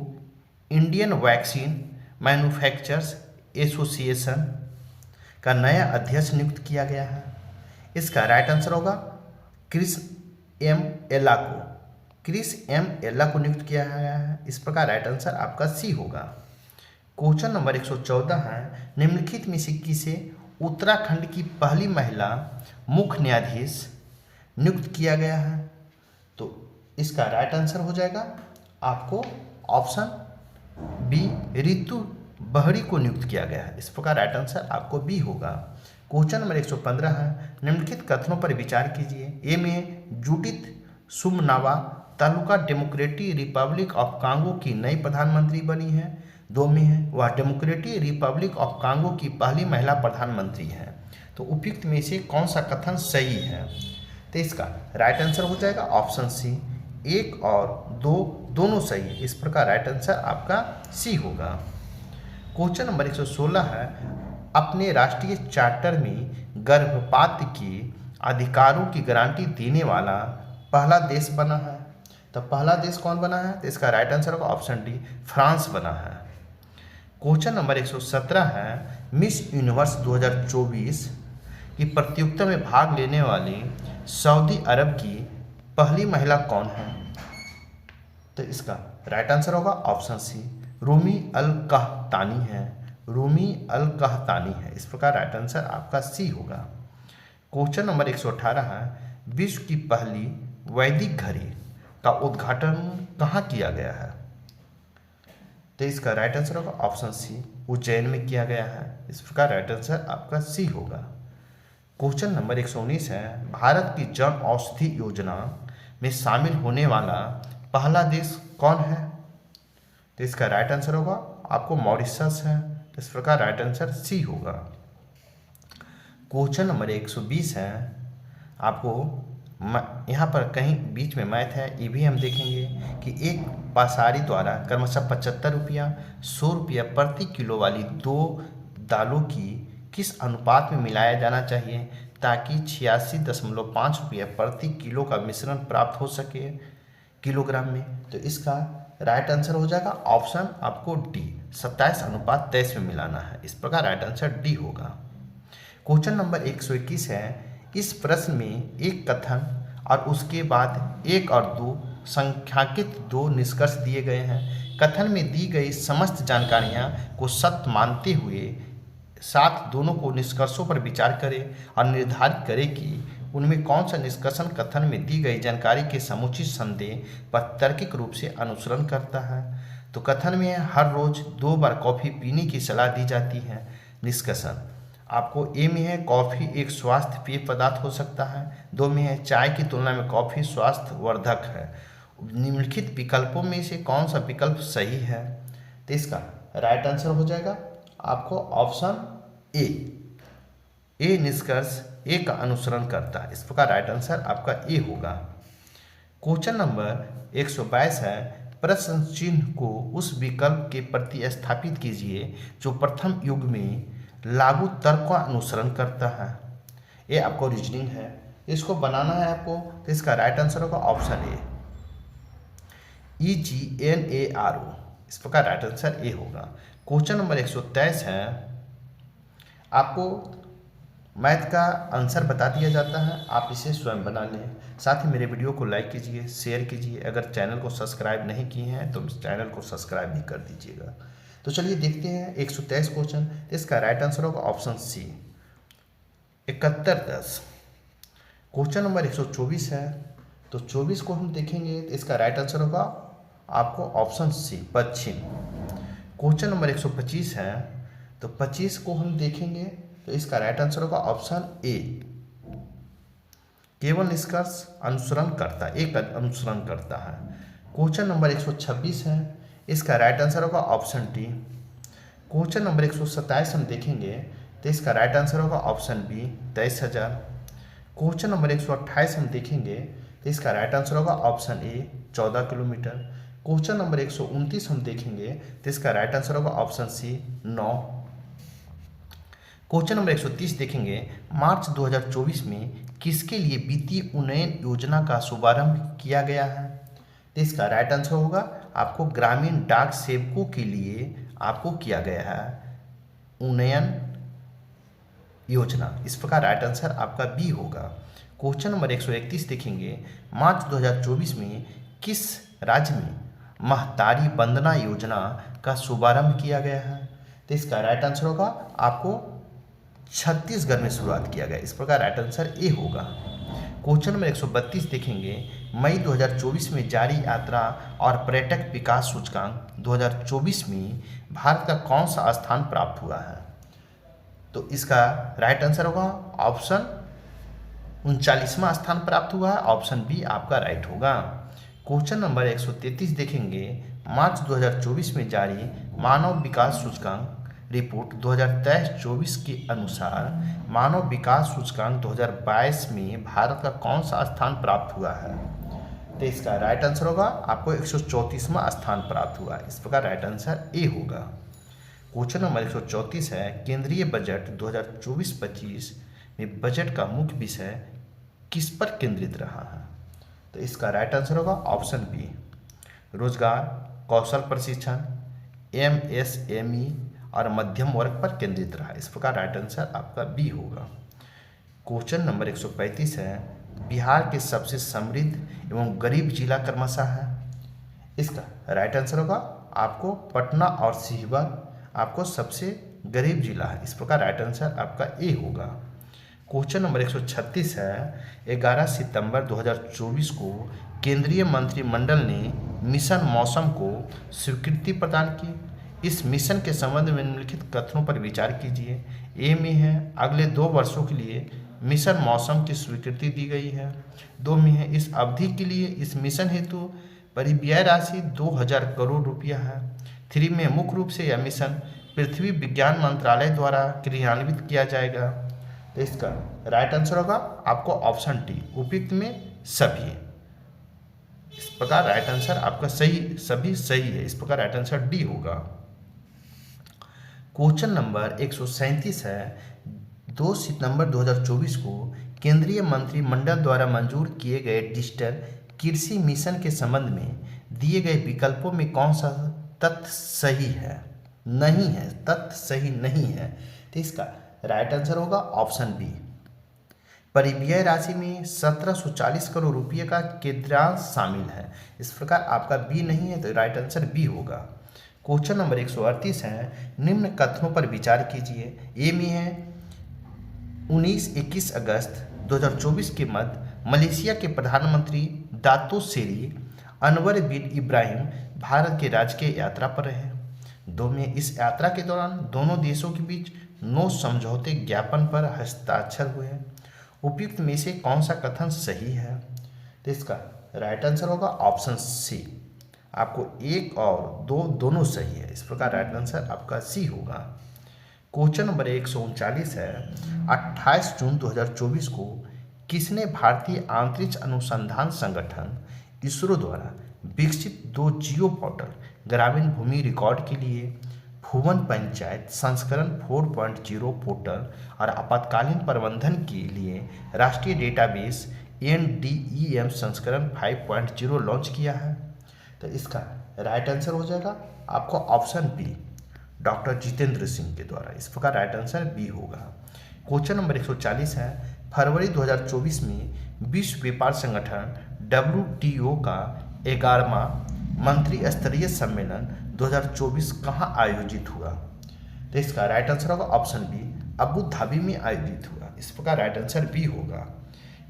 इंडियन वैक्सीन मैन्युफैक्चरर्स एसोसिएशन का नया अध्यक्ष नियुक्त किया गया है? इसका राइट आंसर होगा क्रिस एम एल्ला को नियुक्त किया गया है। इस प्रकार राइट आंसर आपका सी होगा। क्वेश्चन नंबर 114 है, निम्नलिखित में से किसे उत्तराखंड की पहली महिला मुख्य न्यायाधीश नियुक्त किया गया है? तो इसका राइट आंसर हो जाएगा आपको ऑप्शन बी, ऋतु बहरी को नियुक्त किया गया है। इस प्रकार राइट आंसर आपको बी होगा। क्वेश्चन नंबर 115 है, निम्नलिखित कथनों पर विचार कीजिए। ए में, Judith Suminwa Tuluka Democratic Republic of Congo की नई प्रधानमंत्री बनी है। 2 में है, वह डेमोक्रेटिक रिपब्लिक ऑफ कांगो की पहली महिला प्रधानमंत्री है। तो उपयुक्त में से कौन सा कथन सही है? तो इसका राइट आंसर हो जाएगा ऑप्शन सी, 1 और 2 दोनों सही है। इस प्रकार राइट आंसर आपका सी होगा। क्वेश्चन नंबर 116 है, अपने राष्ट्रीय चार्टर में गर्भपात के अधिकारों की गारंटी देने वाला पहला देश बना है। तो पहला देश कौन बना है? तो इसका राइट आंसर होगा ऑप्शन डी, फ्रांस बना है। क्वेश्चन नंबर 117 है, मिस यूनिवर्स 2024 की प्रतियोगिता में भाग लेने वाली सऊदी अरब की पहली महिला कौन है? तो इसका राइट आंसर होगा ऑप्शन सी, रूमी अल कहतानी है। इस प्रकार राइट आंसर आपका सी होगा। क्वेश्चन नंबर 118 है, विश्व की पहली वैदिक घड़ी का उद्घाटन कहाँ किया गया है? तो इसका राइट आंसर होगा ऑप्शन सी, उज्जैन में किया गया है। इस प्रकार राइट आंसर आपका सी होगा। क्वेश्चन नंबर 119 है, भारत की जन औषधि योजना में शामिल होने वाला पहला देश कौन है? तो इसका राइट आंसर होगा आपको मॉरिशस है। इस प्रकार राइट आंसर सी होगा। क्वेश्चन नंबर 120 है, आपको यहाँ पर कहीं बीच में मैथ है, ये भी हम देखेंगे कि एक पासारी द्वारा क्रमशः 75 रुपया 100 रुपया प्रति किलो वाली 2 दालों की किस अनुपात में मिलाया जाना चाहिए ताकि 86.5 रुपया प्रति किलो का मिश्रण प्राप्त हो सके किलोग्राम में? तो इसका राइट आंसर हो जाएगा ऑप्शन आपको डी, 27:23 में मिलाना है। इस प्रकार राइट आंसर डी होगा। क्वेश्चन नंबर 121 है, इस प्रश्न में एक कथन और उसके बाद 1 और 2 संख्याकित दो निष्कर्ष दिए गए हैं। कथन में दी गई समस्त जानकारियां को सत्य मानते हुए साथ दोनों को निष्कर्षों पर विचार करें और निर्धारित करें कि उनमें कौन सा निष्कर्षण कथन में दी गई जानकारी के समुचित संदेह पर तार्किक रूप से अनुसरण करता है। तो कथन में हर रोज 2 बार कॉफ़ी पीने की सलाह दी जाती है। निष्कर्षण आपको ए में है कॉफ़ी एक स्वास्थ्य पेय पदार्थ हो सकता है। 2 में है चाय की तुलना में कॉफ़ी स्वास्थ्यवर्धक है। निम्नलिखित विकल्पों में से कौन सा विकल्प सही है? तो इसका राइट आंसर हो जाएगा आपको ऑप्शन ए निष्कर्ष ए का अनुसरण करता है। इस प्रकार राइट आंसर आपका ए होगा। क्वेश्चन नंबर 122 है, प्रश्न चिन्ह को उस विकल्प के प्रतिस्थापित कीजिए जो प्रथम युग में लागू तर्क का अनुसरण करता है। ये आपको रीजनिंग है, इसको बनाना है आपको। तो इसका राइट आंसर होगा ऑप्शन ए EGNARO। इस प्रकार राइट आंसर ए होगा। क्वेश्चन नंबर 123 है, आपको मैथ का आंसर बता दिया जाता है, आप इसे स्वयं बना लें। साथ ही मेरे वीडियो को लाइक कीजिए, शेयर कीजिए। अगर चैनल को सब्सक्राइब नहीं किए हैं तो चैनल को सब्सक्राइब भी कर दीजिएगा। तो चलिए देखते हैं 123 क्वेश्चन। इसका राइट आंसर होगा ऑप्शन सी 7110। क्वेश्चन नंबर 124 है, तो 24 को हम देखेंगे तो इसका राइट आंसर होगा आपको ऑप्शन सी पश्चिम। क्वेश्चन नंबर 125 है, तो 25 को हम देखेंगे तो इसका राइट आंसर होगा ऑप्शन ए केवल निष्कर्ष अनुसरण करता है, एक अनुसरण करता है। क्वेश्चन नंबर 126 है, इसका राइट आंसर होगा ऑप्शन डी। क्वेश्चन नंबर 127 हम देखेंगे तो इसका राइट आंसर होगा ऑप्शन बी 23,000। क्वेश्चन नंबर 128 हम देखेंगे तो इसका राइट आंसर होगा option A 14 kilometre. Question number 129 हम देखेंगे तो इसका राइट आंसर होगा ऑप्शन सी 9। क्वेश्चन नंबर 130 देखेंगे, मार्च 2024 में किसके लिए वित्तीय उन्नयन योजना का शुभारंभ किया गया है? तो इसका राइट आंसर होगा आपको ग्रामीण डाक सेवकों के लिए आपको किया गया है उन्नयन योजना। इस प्रकार राइट आंसर आपका बी होगा। क्वेश्चन नंबर 131 देखेंगे, मार्च 2024 में किस राज्य में महतारी वंदना योजना का शुभारंभ किया गया है? तो इसका राइट आंसर होगा आपको छत्तीसगढ़ में शुरुआत किया गया। इस प्रकार राइट आंसर ए होगा। क्वेश्चन नंबर 132 देखेंगे, मई 2024 में जारी यात्रा और पर्यटक विकास सूचकांक 2024 में भारत का कौन सा स्थान प्राप्त हुआ है? तो इसका राइट आंसर होगा ऑप्शन 39वां स्थान प्राप्त हुआ है। ऑप्शन बी आपका राइट होगा। क्वेश्चन नंबर 133 देखेंगे, मार्च 2024 में जारी मानव विकास सूचकांक रिपोर्ट 2023-24 के अनुसार मानव विकास सूचकांक 2022 में भारत का कौन सा स्थान प्राप्त हुआ है? तो इसका राइट आंसर होगा आपको 134वां स्थान प्राप्त हुआ है। इस प्रकार राइट आंसर ए होगा। क्वेश्चन नंबर 134 है, केंद्रीय बजट 2024-25 में बजट का मुख्य विषय किस पर केंद्रित रहा है? तो इसका राइट आंसर होगा ऑप्शन बी रोजगार, कौशल प्रशिक्षण, MSME और मध्यम वर्ग पर केंद्रित रहा। इस प्रकार राइट आंसर आपका बी होगा। क्वेश्चन नंबर 135 है, बिहार के सबसे समृद्ध एवं गरीब जिला क्रमशः है? इसका राइट आंसर होगा आपको पटना और शिवहर आपको सबसे गरीब जिला है। इस प्रकार राइट आंसर आपका ए होगा। क्वेश्चन नंबर 136 है, 11 सितंबर 2024 को केंद्रीय मंत्रिमंडल ने मिशन मौसम को स्वीकृति प्रदान की। इस मिशन के संबंध में निम्नलिखित कथनों पर विचार कीजिए। ए में है अगले 2 वर्षों के लिए मिशन मौसम की स्वीकृति दी गई है। 2 में है इस अवधि के लिए इस मिशन हेतु परिव्यय राशि 2000 करोड़ रुपया है। 3 में मुख्य रूप से यह मिशन पृथ्वी विज्ञान मंत्रालय द्वारा क्रियान्वित किया जाएगा। तो इसका राइट आंसर होगा आपको ऑप्शन डी उपयुक्त में सभी। इस प्रकार राइट आंसर आपका सभी सही है। इस प्रकार राइट आंसर डी होगा। क्वेश्चन नंबर 137 है, 2 सितंबर 2024 को केंद्रीय मंत्रिमंडल द्वारा मंजूर किए गए डिजिटल कृषि मिशन के संबंध में दिए गए विकल्पों में कौन सा तथ्य सही है? नहीं है, तथ्य सही नहीं है। तो इसका राइट आंसर होगा ऑप्शन बी परिव्यय राशि में 1740 करोड़ रुपये का केंद्रांश शामिल है। इस प्रकार आपका बी नहीं है तो राइट आंसर बी होगा। क्वेश्चन नंबर 138 है, निम्न कथनों पर विचार कीजिए। ए में है 19-21 अगस्त 2024 के मध्य मलेशिया के प्रधानमंत्री दातो सेरी अनवर बिन इब्राहिम भारत के राजकीय यात्रा पर रहे। 2 में इस यात्रा के दौरान दोनों देशों के बीच 9 समझौते ज्ञापन पर हस्ताक्षर हुए। उपयुक्त में से कौन सा कथन सही है? तो इसका राइट आंसर होगा ऑप्शन सी। आपको 1 और 2 दोनों सही है, इस प्रकार राइट आंसर आपका सी होगा। क्वेश्चन नंबर 139 है, 28 जून 2024 को किसने भारतीय अंतरिक्ष अनुसंधान संगठन इसरो द्वारा विकसित 2 जियो पोर्टल ग्रामीण भूमि रिकॉर्ड के लिए भुवन पंचायत संस्करण 4.0 पोर्टल और आपातकालीन प्रबंधन के लिए राष्ट्रीय डेटाबेस NDEM संस्करण 5.0 लॉन्च किया है? तो इसका राइट आंसर हो जाएगा आपको option B, doctor Jitendra Singh के द्वारा। इस प्रकार राइट आंसर बी होगा। क्वेश्चन नंबर 140 है, फरवरी 2024 में विश्व व्यापार संगठन WTO का 11वां मंत्री स्तरीय सम्मेलन 2024 कहाँ आयोजित हुआ? तो इसका राइट आंसर होगा ऑप्शन बी, अबू धाबी में आयोजित हुआ। इस प्रकार राइट आंसर बी होगा।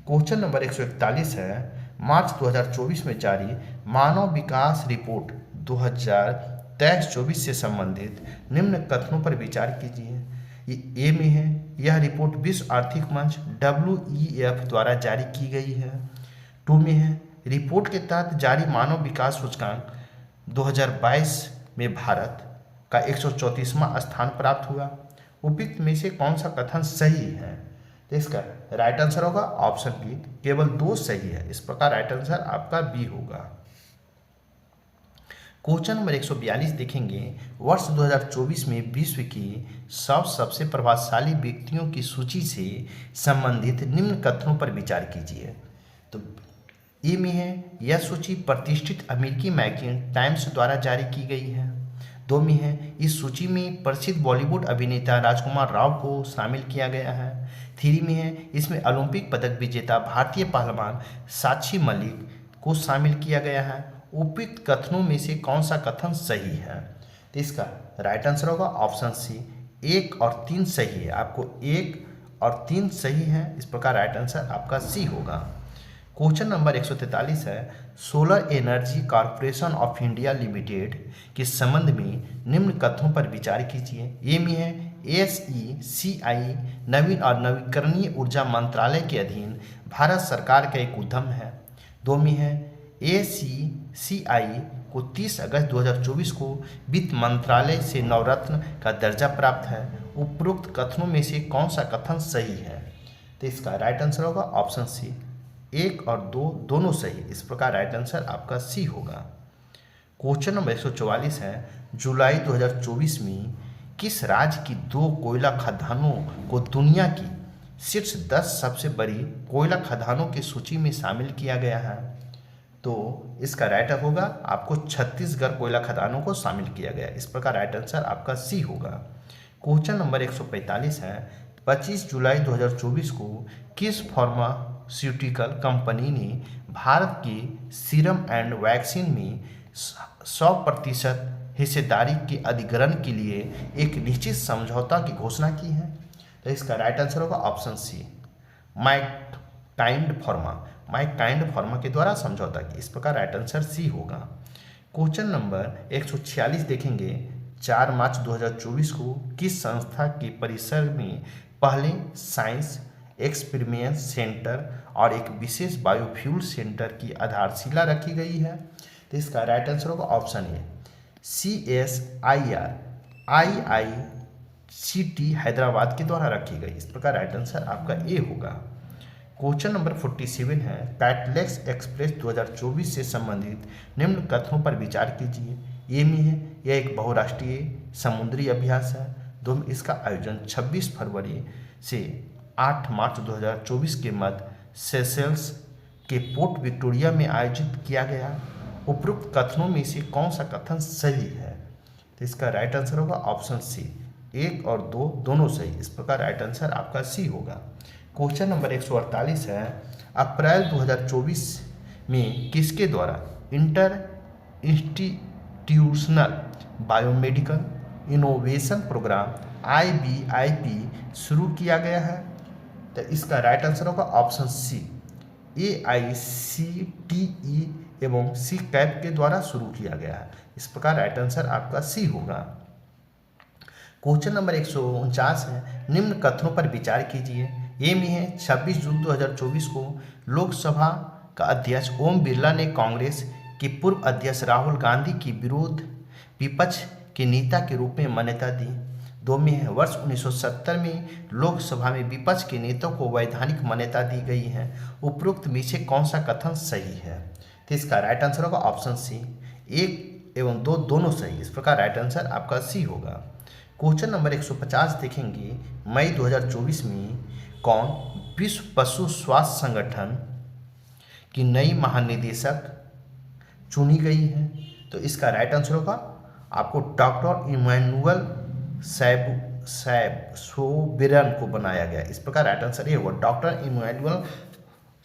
क्वेश्चन नंबर 141 है, मार्च 2024 में जारी मानव विकास रिपोर्ट 2023-24 से संबंधित निम्न कथनों पर विचार कीजिए। ये ए में है, यह रिपोर्ट विश्व आर्थिक मंच WEF द्वारा जारी की गई है। 2 में है, रिपोर्ट के तहत जारी मानव विकास सूचकांक 2022 में भारत का 134वां स्थान प्राप्त हुआ। उपयुक्त में से कौन सा कथन सही है? तो इसका राइट आंसर होगा ऑप्शन बी, केवल 2 सही है। इस प्रकार राइट आंसर आपका बी होगा। क्वेश्चन नंबर 142 देखेंगे, वर्ष 2024 में विश्व की 100 सबसे प्रभावशाली व्यक्तियों की सूची से संबंधित निम्न कथनों पर विचार कीजिए। तो ए में है, यह सूची प्रतिष्ठित अमेरिकी मैगजीन टाइम्स द्वारा जारी की गई है। 2 में है, इस सूची में प्रसिद्ध बॉलीवुड अभिनेता राजकुमार राव को शामिल किया गया है। 3 में है, इसमें ओलंपिक पदक विजेता भारतीय पहलवान साक्षी मलिक को शामिल किया गया है। उपयुक्त कथनों में से कौन सा कथन सही है? तो इसका राइट आंसर होगा ऑप्शन सी, 1 और 3 सही है। आपको 1 और 3 सही है, इस प्रकार राइट आंसर आपका सी होगा। क्वेश्चन नंबर 143 है, solar energy corporation of India limited के संबंध में निम्न कथनों पर विचार कीजिए। ए में है, SECI नवीन और नवीकरणीय ऊर्जा मंत्रालय के अधीन भारत सरकार का एक उद्यम है। 2 में है, ACCI को 30 अगस्त 2024 को वित्त मंत्रालय से नवरत्न का दर्जा प्राप्त है। उपरोक्त कथनों में से कौन सा कथन सही है? तो इसका राइट आंसर होगा ऑप्शन सी, 1 और 2 दोनों सही। इस प्रकार राइट आंसर आपका सी होगा। क्वेश्चन नंबर 144 है, जुलाई 2024 में किस राज्य की 2 कोयला खदानों को दुनिया की शीर्ष 10 सबसे बड़ी कोयला खदानों की सूची में शामिल किया गया है? तो इसका राइट होगा आपको छत्तीसगढ़ कोयला खदानों को शामिल किया गया। इस प्रकार राइट आंसर आपका सी होगा। क्वेश्चन नंबर 145 है, 25 जुलाई 2024 को किस फार्मास्यूटिकल कंपनी ने भारत के सीरम एंड वैक्सीन में 100% हिस्सेदारी के अधिग्रहण के लिए एक निश्चित समझौता की घोषणा की है? तो इसका राइट आंसर होगा ऑप्शन सी, माइकाइंड फार्मा के द्वारा समझौता की। इस प्रकार राइट आंसर सी होगा। क्वेश्चन नंबर 146 देखेंगे, 4 मार्च 2024 को किस संस्था के परिसर में पहले साइंस एक्सपेरिमेंट सेंटर और एक विशेष बायोफ्यूल सेंटर की आधारशिला रखी गई है? तो इसका राइट आंसर होगा option A, CSIR IICT Hyderabad के द्वारा रखी गई। इस प्रकार राइट आंसर आपका ए होगा। क्वेश्चन नंबर 47 है, कैटलेक्स एक्सप्रेस 2024 से संबंधित निम्न कथनों पर विचार कीजिए। ए में है, यह एक बहुराष्ट्रीय समुद्री अभ्यास है। 2 में, इसका आयोजन 26 फरवरी से 8 मार्च 2024 के मध्य सेशेल्स के पोर्ट विक्टोरिया में आयोजित किया गया। उपरोक्त कथनों में से कौन सा कथन सही है? तो इसका राइट आंसर होगा ऑप्शन सी, 1 और 2 दोनों सही। इस प्रकार राइट आंसर आपका सी होगा। क्वेश्चन नंबर 148 है, अप्रैल 2024 में किसके द्वारा inter institutional biomedical innovation program IBIP शुरू किया गया है? तो इसका राइट आंसर होगा ऑप्शन सी, AICTE एवं सी कैप के द्वारा शुरू किया गया है। इस प्रकार राइट आंसर आपका सी होगा। क्वेश्चन नंबर 149 है, निम्न कथनों पर विचार कीजिए। ये में है 26 जून 2024 को लोकसभा का अध्यक्ष ओम बिरला ने कांग्रेस के पूर्व अध्यक्ष राहुल गांधी की विरोध विपक्ष के नेता के रूप में मान्यता दी। 2 में है, वर्ष 1970 में लोकसभा में विपक्ष के नेताओं को वैधानिक मान्यता दी गई है। उपरोक्त में से कौन सा कथन सही है? तो इसका राइट आंसर होगा ऑप्शन सी, 1 एवं 2 दोनों सही। इस प्रकार राइट आंसर आपका सी होगा। क्वेश्चन नंबर 150 देखेंगे, मई 2024 में कौन विश्व पशु स्वास्थ्य संगठन की नई महानिदेशक चुनी गई है? तो इसका राइट आंसर होगा आपको डॉक्टर इमैनुअल सोबेरन को बनाया गया। इस प्रकार राइट आंसर ये होगा, डॉक्टर इमैनुअल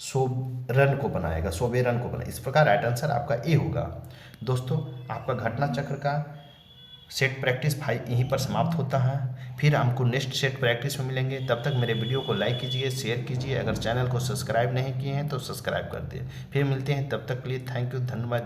सोबेरन को बनाया। इस प्रकार राइट आंसर आपका ए होगा। दोस्तों, आपका घटना चक्र का सेट प्रैक्टिस 5 यहीं पर समाप्त होता है। फिर हमको नेक्स्ट सेट प्रैक्टिस में मिलेंगे। तब तक मेरे वीडियो को लाइक कीजिए, शेयर कीजिए। अगर चैनल को सब्सक्राइब नहीं किए हैं तो सब्सक्राइब कर दिए। फिर मिलते हैं, तब तक के लिए थैंक यू, धन्यवाद।